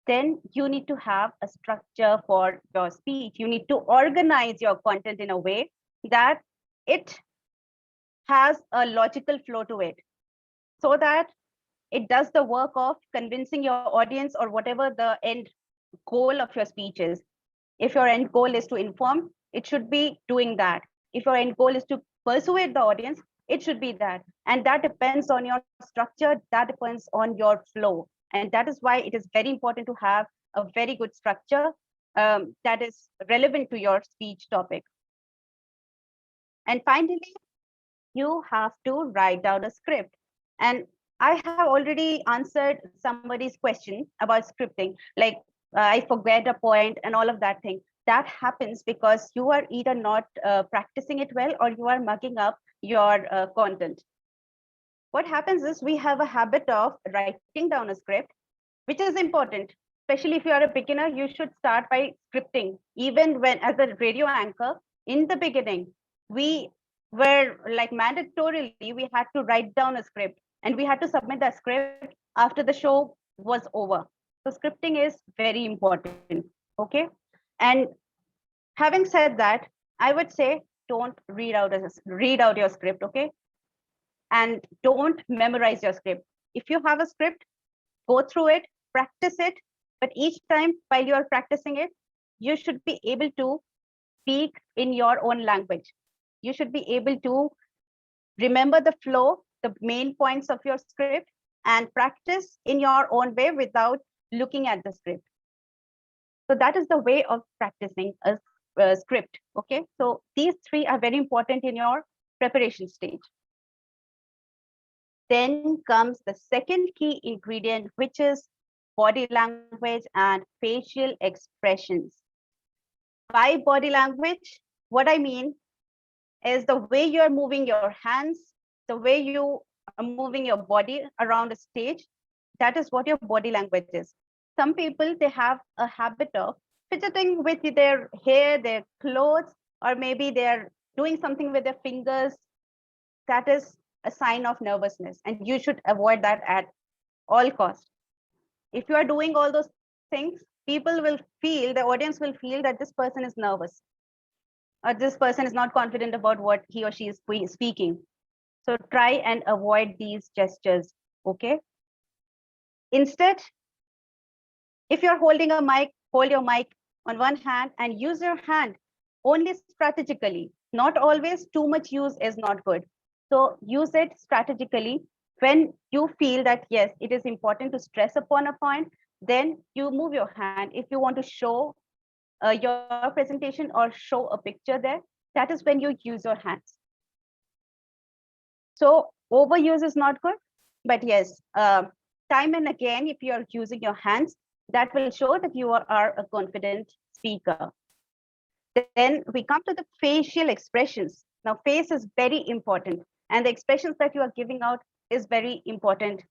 then you need to have a structure for your speech. You need to organize your content in a way that it has a logical flow to it, so that it does the work of convincing your audience or whatever the end goal of your speech is. If your end goal is to inform, it should be doing that. If your end goal is to persuade the audience, it should be that. And that depends on your structure, that depends on your flow. And that is why it is very important to have a very good structure that is relevant to your speech topic. And finally, you have to write down a script. And I have already answered somebody's question about scripting, like I forget a point and all of that thing. That happens because you are either not practicing it well, or you are mucking up your content. What happens is we have a habit of writing down a script, which is important. Especially if you are a beginner, you should start by scripting. Even when as a radio anchor, in the beginning, we were like mandatorily, we had to write down a script, and we had to submit that script after the show was over. So scripting is very important. Okay. And having said that, I would say don't read out your script. Okay. And don't memorize your script. If you have a script, go through it, practice it, but each time while you are practicing it, you should be able to speak in your own language. You should be able to remember the flow, the main points of your script, and practice in your own way without looking at the script. So that is the way of practicing a script. Okay, so these three are very important in your preparation stage. Then comes the second key ingredient, which is body language and facial expressions. By body language, what I mean is the way you're moving your hands, the way you are moving your body around a stage. That is what your body language is. Some people, they have a habit of fidgeting with their hair, their clothes, or maybe they're doing something with their fingers. That is a sign of nervousness, and you should avoid that at all costs. If you are doing all those things, people will feel, the audience will feel that this person is nervous, or this person is not confident about what he or she is speaking. So try and avoid these gestures. Okay. Instead, if you're holding a mic, hold your mic on one hand and use your hand only strategically. Not always, too much use is not good. So use it strategically. When you feel that, yes, it is important to stress upon a point, then you move your hand. If you want to show your presentation or show a picture there, that is when you use your hands. So overuse is not good, but yes, time and again, if you are using your hands, that will show that you are a confident speaker. Then we come to the facial expressions. Now, face is very important, and the expressions that you are giving out is very important,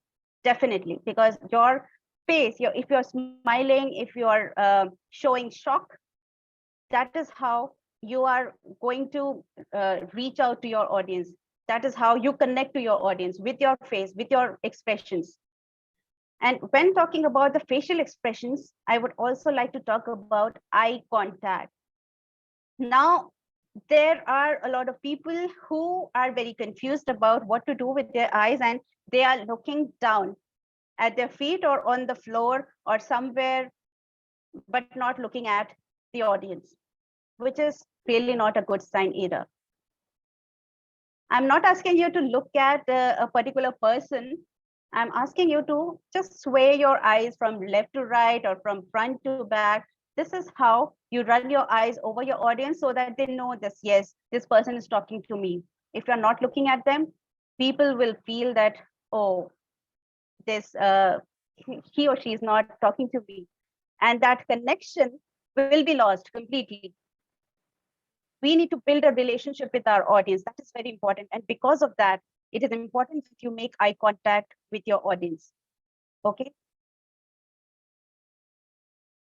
definitely, because your face, if you're smiling, if you are showing shock, that is how you are going to reach out to your audience. That is how you connect to your audience, with your face, with your expressions. And when talking about the facial expressions, I would also like to talk about eye contact. Now, there are a lot of people who are very confused about what to do with their eyes, and they are looking down at their feet or on the floor or somewhere, but not looking at the audience, which is really not a good sign either. I'm not asking you to look at a particular person. I'm asking you to just sway your eyes from left to right or from front to back. This is how you run your eyes over your audience so that they know this, yes, this person is talking to me. If you're not looking at them, people will feel that, oh, this he or she is not talking to me. And that connection will be lost completely. we need to build a relationship with our audience. That is very important. And because of that, it is important that you make eye contact with your audience. Okay.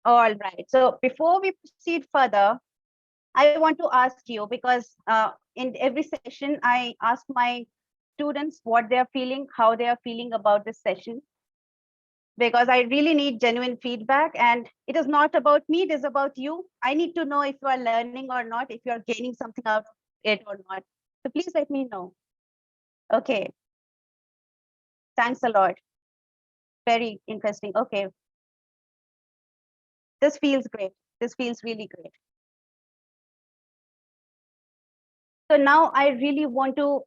All right. So before we proceed further, I want to ask you, because in every session, I ask my students what they're feeling, how they are feeling about this session, because I really need genuine feedback. And it is not about me, it is about you. I need to know if you are learning or not, if you are gaining something out of it or not. So please let me know. Okay. Thanks a lot. Very interesting. Okay. This feels great. This feels really great. So now I really want to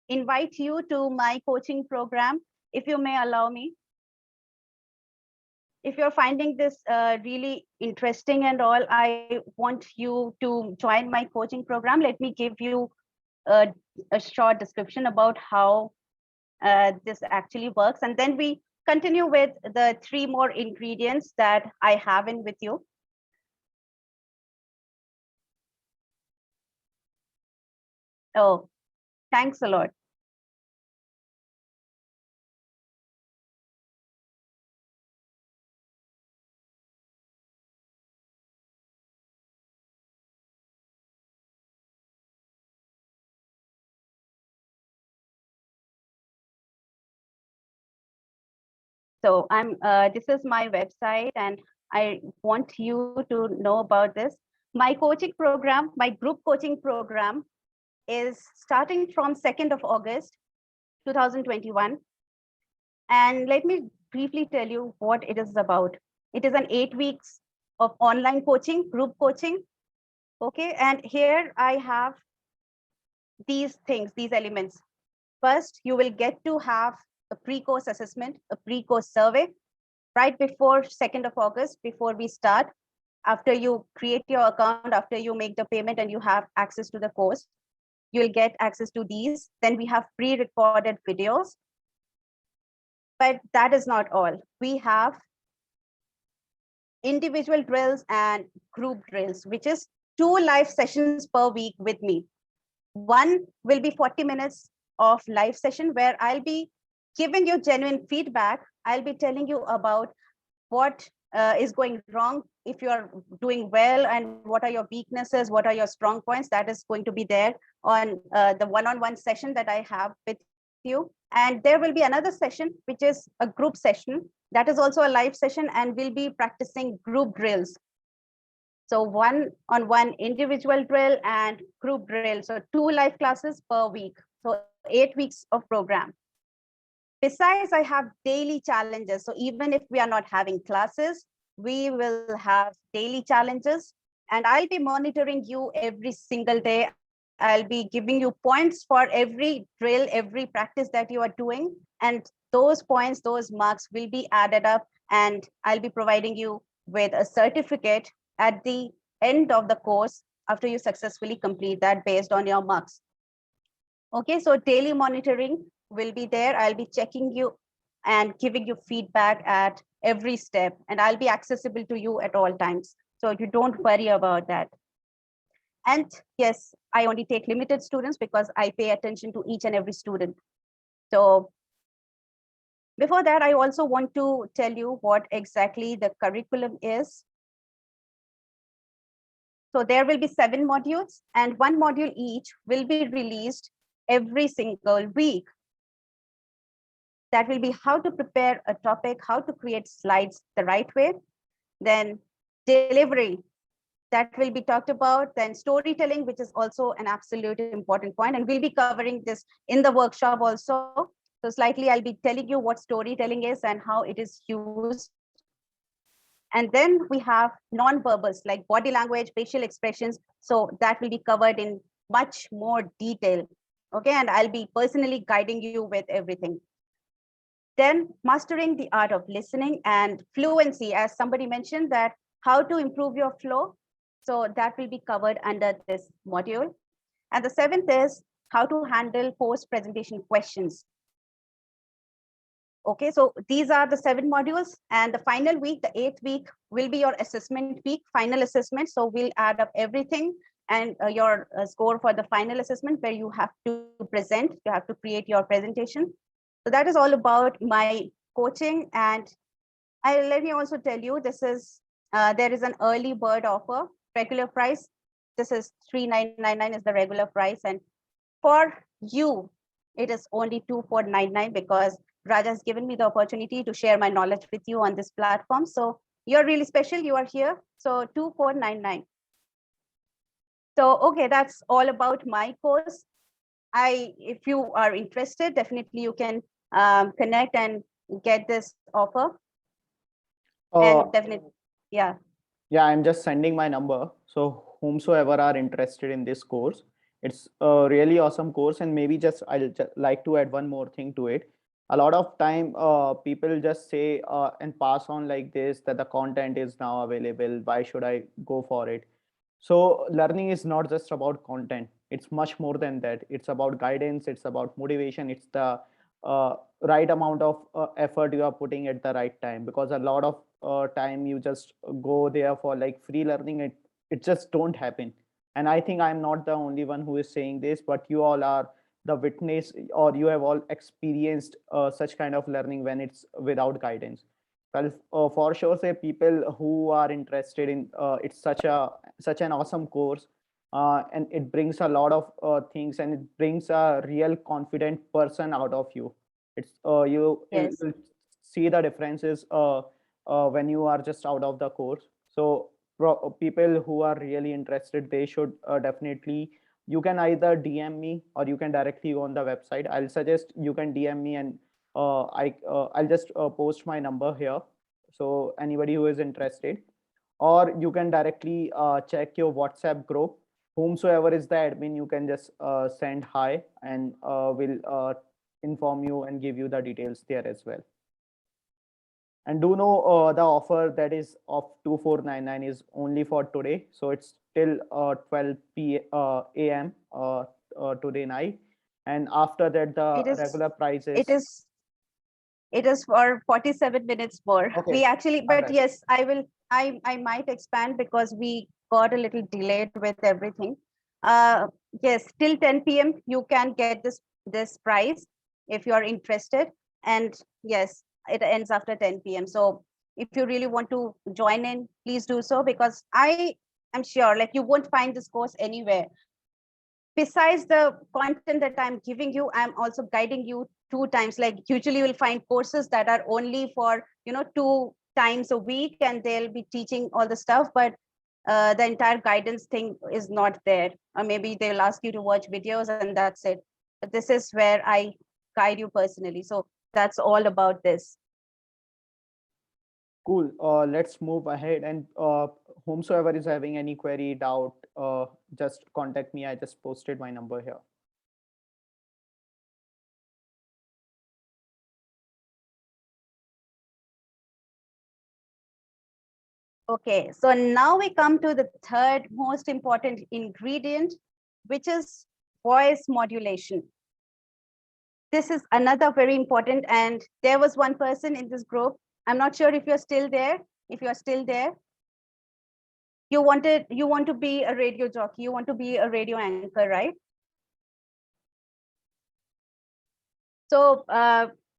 invite you to my coaching program, if you may allow me. If you're finding this really interesting and all, I want you to join my coaching program. Let me give you a short description about how this actually works. And then we continue with the 3 more ingredients that I have in with you. Oh, thanks a lot. So this is my website, and I want you to know about this. My coaching program, my group coaching program is starting from 2nd of August, 2021. And let me briefly tell you what it is about. It is an 8 weeks of online coaching, group coaching. Okay, and here I have these things, these elements. First, you will get to have a pre-course assessment, a pre-course survey right before 2nd of August, before we start. After you create your account, after you make the payment and you have access to the course, you'll get access to these. Then we have pre-recorded videos. But that is not all. We have individual drills and group drills, which is 2 live sessions per week with me. One will be 40 minutes of live session where I'll be giving you genuine feedback. I'll be telling you about what is going wrong, if you are doing well, and what are your weaknesses, what are your strong points. That is going to be there on the one-on-one session that I have with you. And there will be another session, which is a group session. That is also a live session, and we'll be practicing group drills. So 1-on-1 individual drill and group drill. So 2 live classes per week. So 8 weeks of program. Besides, I have daily challenges. So even if we are not having classes, we will have daily challenges, and I'll be monitoring you every single day. I'll be giving you points for every drill, every practice that you are doing. And those points, those marks will be added up, and I'll be providing you with a certificate at the end of the course after you successfully complete that based on your marks. Okay, so daily monitoring will be there. I'll be checking you and giving you feedback at every step, and I'll be accessible to you at all times. So you don't worry about that. And yes, I only take limited students because I pay attention to each and every student. So before that, I also want to tell you what exactly the curriculum is. So there will be 7 modules, and 1 module each will be released every single week. That will be how to prepare a topic, how to create slides the right way, then delivery, that will be talked about, then storytelling, which is also an absolute important point, and we'll be covering this in the workshop also. So slightly, I'll be telling you what storytelling is and how it is used. And then we have non-verbals like body language, facial expressions. So that will be covered in much more detail. Okay, and I'll be personally guiding you with everything. Then mastering the art of listening and fluency, as somebody mentioned, that how to improve your flow. So that will be covered under this module. And the 7th is how to handle post-presentation questions. Okay, so these are the 7 modules, and the final week, the 8th week, will be your assessment week, final assessment. So we'll add up everything, and your score for the final assessment where you have to present, you have to create your presentation. So that is all about my coaching. And let me also tell you, this is there is an early bird offer. Regular price, this is 3,999 is the regular price, and for you it is only 2,499 because Raja has given me the opportunity to share my knowledge with you on this platform. So you're really special, you are here. So 2,499. So okay, that's all about my course. If you are interested, definitely you can connect and get this offer. And definitely, yeah. Yeah, I'm just sending my number. So whomsoever are interested in this course, it's a really awesome course. And maybe just like to add one more thing to it. A lot of time, people just say and pass on like this that the content is now available. Why should I go for it? So learning is not just about content. It's much more than that. It's about guidance. It's about motivation. It's the right amount of effort you are putting at the right time, because a lot of time you just go there for like free learning, it just don't happen. And I think I'm not the only one who is saying this, but you all are the witness, or you have all experienced such kind of learning when it's without guidance. Well, for sure, say people who are interested in it's such an awesome course, and it brings a lot of things, and it brings a real confident person out of you. It's Yes. you'll see the differences when you are just out of the course. So people who are really interested, they should definitely, you can either DM me or you can directly go on the website. I'll suggest you can DM me, and I'll just post my number here. So anybody who is interested, or you can directly check your WhatsApp group. Whomsoever is the admin, you can just send hi, and we'll inform you and give you the details there as well. And do know the offer that is of 2,499 is only for today. So it's till 12 a.m. Today night. And after that, the regular price is. It is for 47 minutes more. Okay. We actually, but Alright. yes, I might expand because we got a little delayed with everything. Yes, till 10 p.m. you can get this price if you are interested. And yes, it ends after 10 p.m. So if you really want to join in, please do so, because I am sure like you won't find this course anywhere. Besides the content that I'm giving you, I'm also guiding you 2 times. Like usually you'll find courses that are only for 2 times a week, and they'll be teaching all the stuff, but the entire guidance thing is not there. Or maybe they'll ask you to watch videos and that's it. But this is where I guide you personally. So that's all about this. Cool. Let's move ahead, and whomsoever is having any query, doubt, just contact me. I just posted my number here. Okay, so now we come to the third most important ingredient, which is voice modulation. This is another very important, and there was one person in this group. I'm not sure if you're still there. If you're still there, you want to be a radio jockey, you want to be a radio anchor, right? So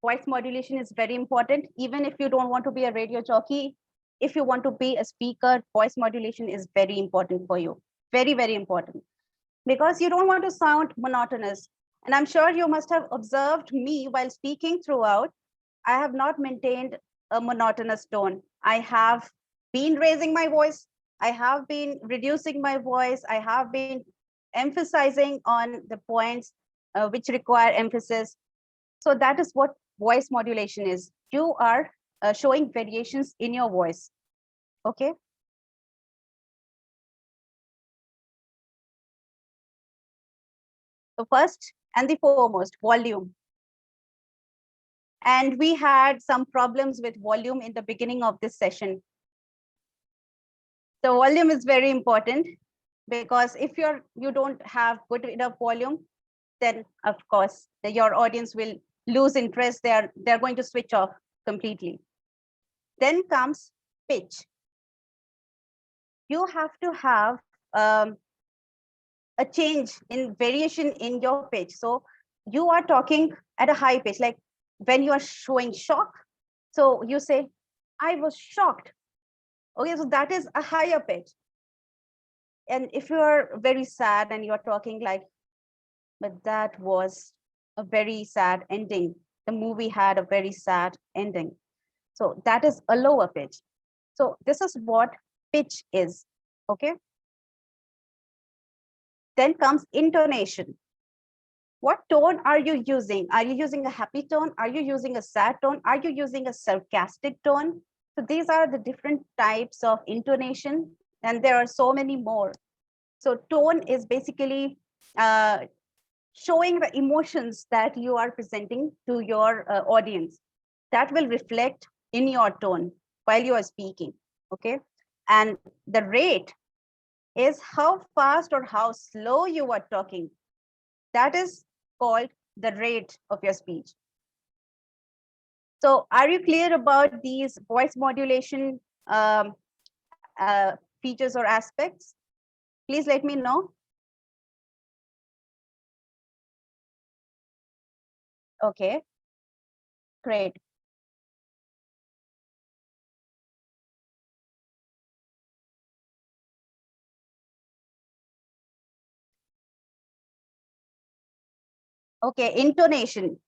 voice modulation is very important. Even if you don't want to be a radio jockey, if you want to be a speaker, voice modulation is very important for you. Very, very important. Because you don't want to sound monotonous. And I'm sure you must have observed me while speaking throughout. I have not maintained a monotonous tone. I have been raising my voice. I have been reducing my voice. I have been emphasizing on the points which require emphasis. So that is what voice modulation is. You are showing variations in your voice. Okay. So first and the foremost, volume. And we had some problems with volume in the beginning of this session. So volume is very important, because if you don't have good enough volume, then of course your audience will lose interest. They're going to switch off completely. Then comes pitch. You have to have a change in variation in your pitch. So you are talking at a high pitch, like when you are showing shock. So you say, I was shocked. Okay, so that is a higher pitch. And if you are very sad and you are talking like, but that was a very sad ending. The movie had a very sad ending. So that is a lower pitch. So this is what pitch is, okay? Then comes intonation. What tone are you using? Are you using a happy tone? Are you using a sad tone? Are you using a sarcastic tone? So these are the different types of intonation, and there are so many more. So tone is basically showing the emotions that you are presenting to your audience. That will reflect in your tone while you are speaking, okay? And the rate is how fast or how slow you are talking. That is called the rate of your speech. So are you clear about these voice modulation features or aspects? Please let me know. Okay, great. Okay, intonation.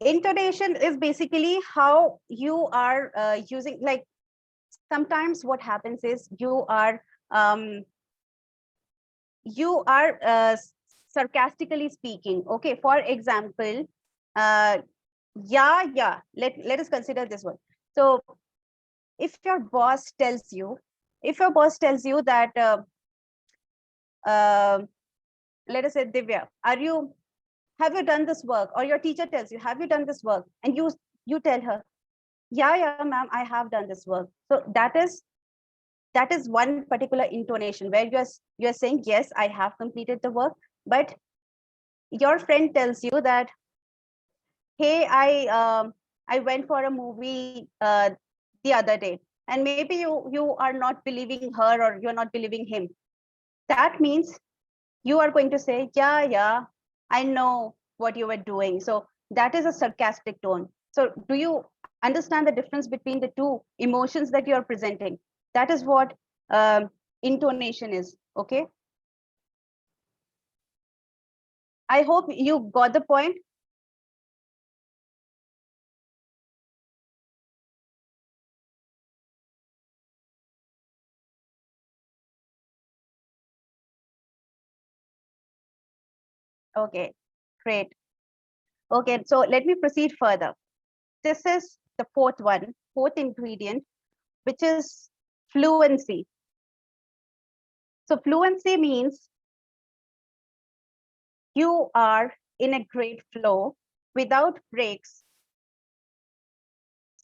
Intonation is basically how you are using, like sometimes what happens is you are sarcastically speaking. Okay, for example, yeah, let us consider this one. So if your boss tells you that let us say, Divya, have you done this work? Or your teacher tells you, have you done this work? And you tell her, yeah, ma'am, I have done this work. So that is one particular intonation where you're saying, yes, I have completed the work. But your friend tells you that, hey, I went for a movie the other day, and maybe you are not believing her or you're not believing him. That means you are going to say, yeah, I know what you were doing. So that is a sarcastic tone. So do you understand the difference between the two emotions that you are presenting? That is what intonation is, okay? I hope you got the point. Okay, great. Okay, so let me proceed further. This is the fourth ingredient, which is fluency. So fluency means you are in a great flow without breaks.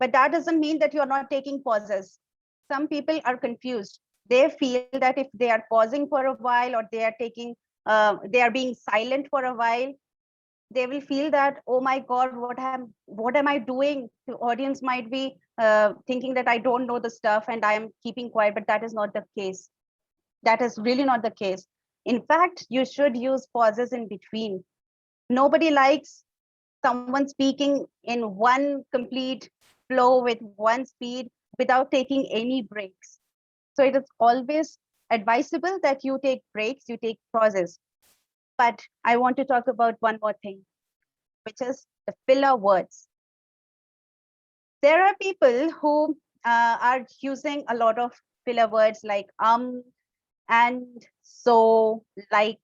But that doesn't mean that you're not taking pauses. Some people are confused. They feel that if they are pausing for a while, or they are being silent for a while, they will feel that, oh my God, what am I doing? The audience might be thinking that I don't know the stuff and I am keeping quiet, but that is not the case. That is really not the case. In fact, you should use pauses in between. Nobody likes someone speaking in one complete flow with one speed without taking any breaks. So it is always advisable that you take breaks, you take pauses. But I want to talk about one more thing, which is the filler words. There are people who are using a lot of filler words like and, so, like,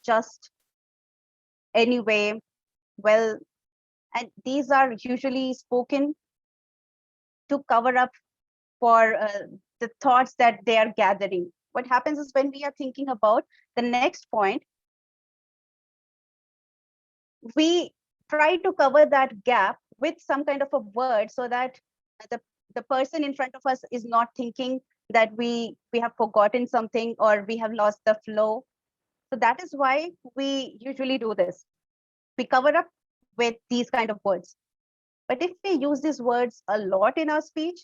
just, anyway, well, and these are usually spoken to cover up for the thoughts that they are gathering. What happens is when we are thinking about the next point, we try to cover that gap with some kind of a word so that the person in front of us is not thinking that we have forgotten something or we have lost the flow. So that is why we usually do this. We cover up with these kind of words. But if we use these words a lot in our speech,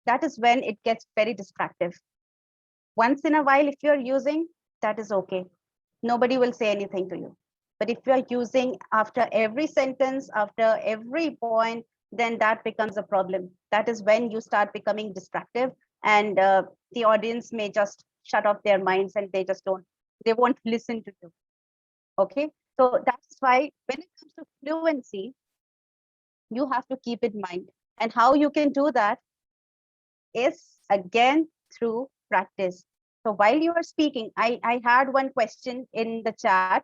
that is when it gets very distractive. Once in a while, if you're using, that is okay. nobody will say anything to you. But if you are using after every sentence, after every point, then that becomes a problem. That is when you start becoming distractive, and the audience may just shut off their minds and they won't listen to you. Okay, so that's why when it comes to fluency, you have to keep in mind. And how you can do that is again through practice. So while you are speaking, I had one question in the chat.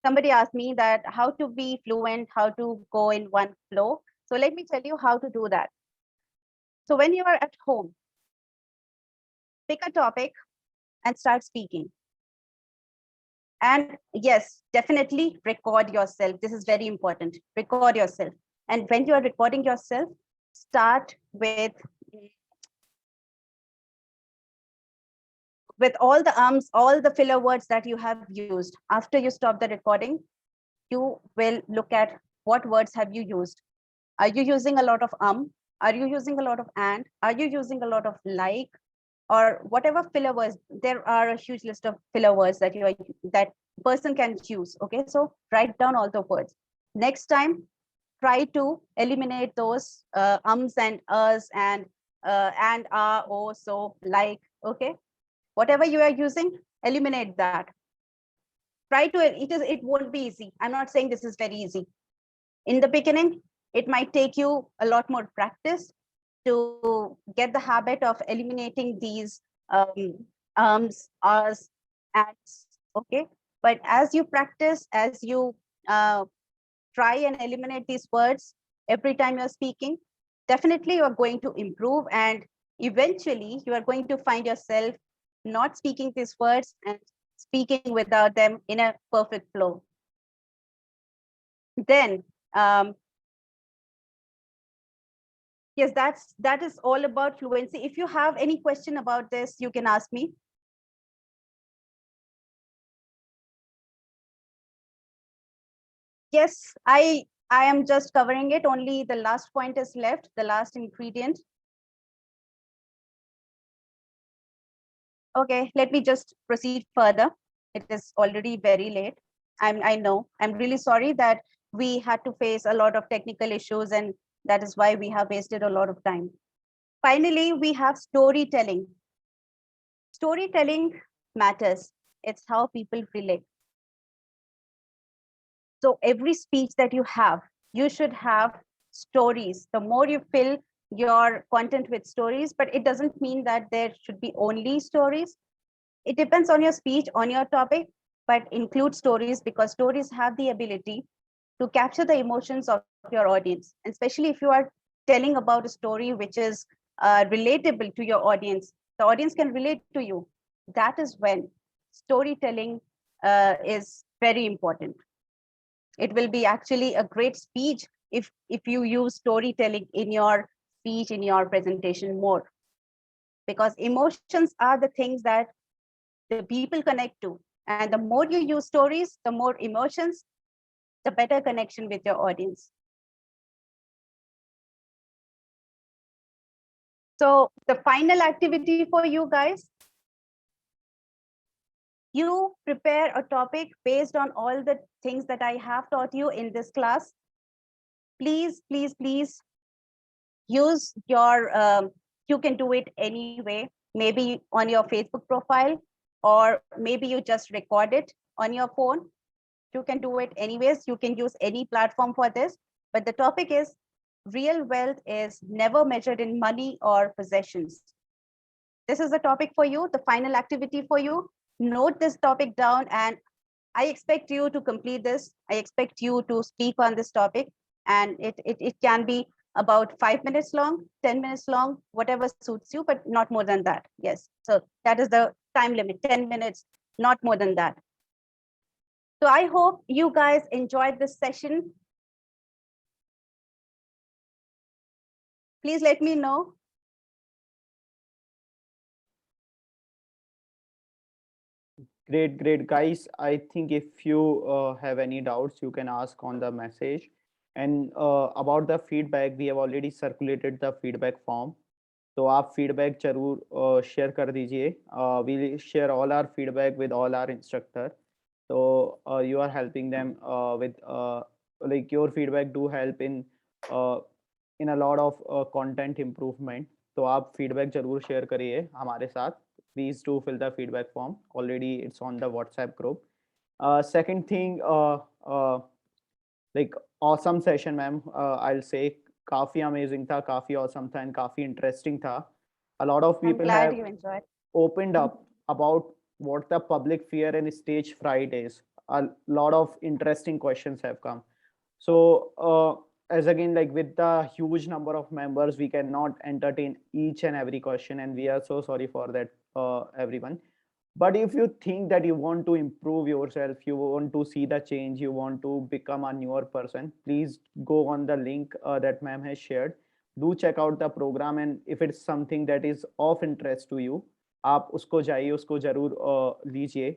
Somebody asked me that how to be fluent, how to go in one flow. So let me tell you how to do that. So when you are at home, pick a topic and start speaking. And yes, definitely record yourself. This is very important. Record yourself. And when you are recording yourself, start with all the ums, all the filler words that you have used. After you stop the recording, you will look at what words have you used. Are you using a lot of Are you using a lot of and? Are you using a lot of like? Or whatever filler words? There are a huge list of filler words that that person can choose. Okay, so write down all the words. Next time, try to eliminate those ums and us and oh, so, like. Okay, whatever you are using, eliminate that. Try to, it won't be easy. I'm not saying this is very easy. In the beginning, it might take you a lot more practice to get the habit of eliminating these ums, us, ands. Okay, but as you practice, as you try and eliminate these words every time you're speaking, definitely you are going to improve, and eventually you are going to find yourself not speaking these words and speaking without them in a perfect flow. Then yes, that is all about fluency. If you have any question about this, you can ask me. Yes, I am just covering it. Only the last point is left, the last ingredient. Okay, let me just proceed further. It is already very late. I know. I'm really sorry that we had to face a lot of technical issues, and that is why we have wasted a lot of time. Finally, we have storytelling. Storytelling matters. It's how people relate. So every speech that you should have stories. The more you fill your content with stories, but it doesn't mean that there should be only stories. It depends on your speech, on your topic, but include stories, because stories have the ability to capture the emotions of your audience. And especially if you are telling about a story which is relatable to your audience, the audience can relate to you. That is when storytelling is very important. It will be actually a great speech if you use storytelling in your speech, in your presentation more, because emotions are the things that the people connect to, and the more you use stories, the more emotions, the better connection with your audience. So the final activity for you guys, you prepare a topic based on all the things that I have taught you in this class. Please, please, please use your, you can do it anyway, maybe on your Facebook profile, or maybe you just record it on your phone. You can do it anyways. You can use any platform for this. But the topic is, real wealth is never measured in money or possessions. This is the topic for you, the final activity for you. Note this topic down, and I expect you to complete this. I expect you to speak on this topic, and it can be about 5 minutes long, 10 minutes long, whatever suits you, but not more than that. Yes, so that is the time limit, 10 minutes, not more than that. So I hope you guys enjoyed this session. Please let me know. Great, guys. I think if you have any doubts, you can ask on the message. And about the feedback, we have already circulated the feedback form. तो आप feedback जरूर share कर दीजिए. We'll share all our feedback with all our instructor. So you are helping them with like your feedback do help in a lot of content improvement. तो आप feedback जरूर share करिए हमारे साथ. Please do fill the feedback form. Already it's on the WhatsApp group. Second thing, like awesome session, ma'am. I'll say काफी amazing था, काफी awesome था, and काफी interesting था. A lot of I'm people glad have you enjoyed. opened up about what the public fear and stage fright is. A lot of interesting questions have come. So as again, like with the huge number of members, we cannot entertain each and every question, and we are so sorry for that, everyone. But if you think that you want to improve yourself, you want to see the change, you want to become a newer person, please go on the link that ma'am has shared. Do check out the program, and if it's something that is of interest to you, आप उसको जाइए, उसको जरूर लीजिए.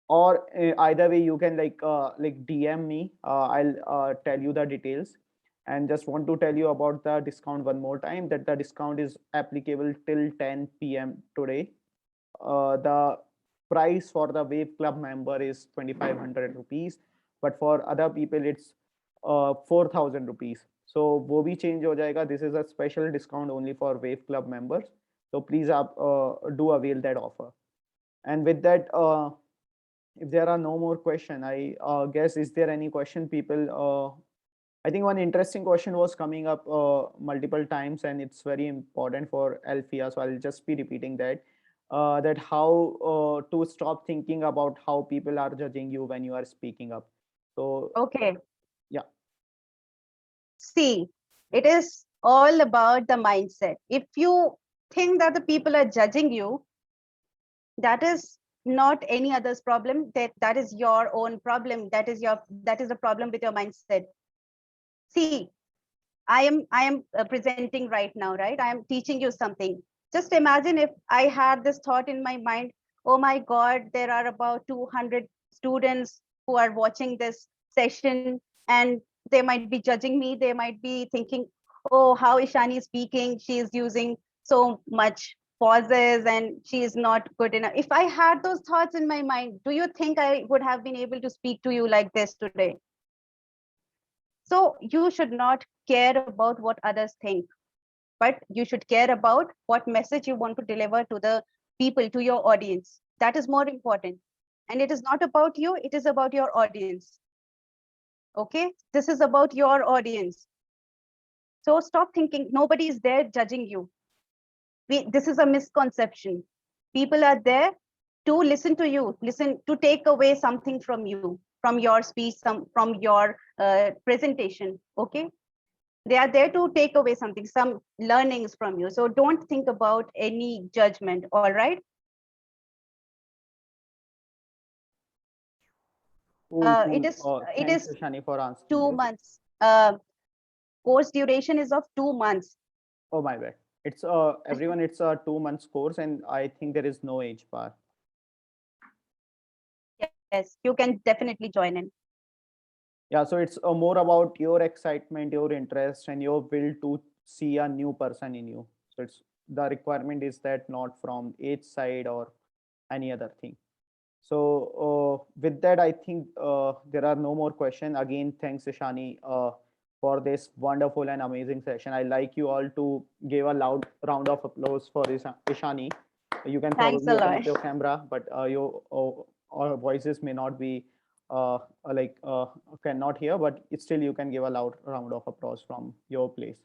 Or either way, you can like DM me. I'll tell you the details. And just want to tell you about the discount one more time, that the discount is applicable till 10 p.m. today. The price for the Wave Club member is 2,500 rupees, but for other people it's 4,000 rupees. So वो भी change हो जाएगा. This is a special discount only for Wave Club members. So please do avail that offer. And with that, if there are no more question, I guess, is there any question, people? I think one interesting question was coming up multiple times, and it's very important for Alfia. So I'll just be repeating that. That how to stop thinking about how people are judging you when you are speaking up. So Okay. yeah. See, it is all about the mindset. If you think that the people are judging you, that is not any other's problem. That is your own problem. That is the problem with your mindset. See, I am presenting right now, right? I am teaching you something. Just imagine if I had this thought in my mind, oh my God, there are about 200 students who are watching this session, and they might be judging me. They might be thinking, oh, how Ishani is speaking. She is using so much pauses and she is not good enough. If I had those thoughts in my mind, do you think I would have been able to speak to you like this today? So you should not care about what others think, but you should care about what message you want to deliver to the people, to your audience. That is more important. And it is not about you, it is about your audience. Okay, this is about your audience. So stop thinking nobody is there judging you. This is a misconception. People are there to listen to you, listen to take away something from you, from your speech, from your presentation. Okay, they are there to take away something, some learnings from you. So don't think about any judgment. All right. Cool, It cool. is Thanks, Shani, for answering 2 this. months. Course duration is of 2 months. Oh my bad. It's everyone. It's a 2 months course, and I think there is no age bar. Yes, you can definitely join in. Yeah, so it's more about your excitement, your interest, and your will to see a new person in you. So it's the requirement is that not from age side or any other thing. So with that, I think there are no more questions. Again, thanks, Ishani, for this wonderful and amazing session. I like you all to give a loud round of applause for Ishani. You can Thanks probably a open lot. up your camera, but our voices may not be cannot hear, but still you can give a loud round of applause from your place.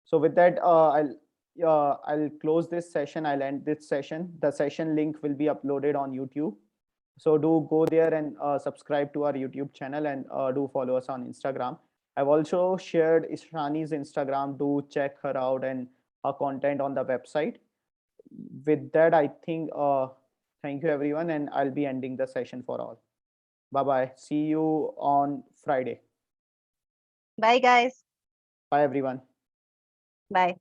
So with that, I'll close this session. I'll end this session. The session link will be uploaded on YouTube. So do go there and subscribe to our YouTube channel, and do follow us on Instagram. I've also shared Ishani's Instagram. Do check her out and her content on the website. With that, I think thank you everyone, and I'll be ending the session for all. Bye bye. See you on Friday. Bye, guys. Bye everyone. Bye.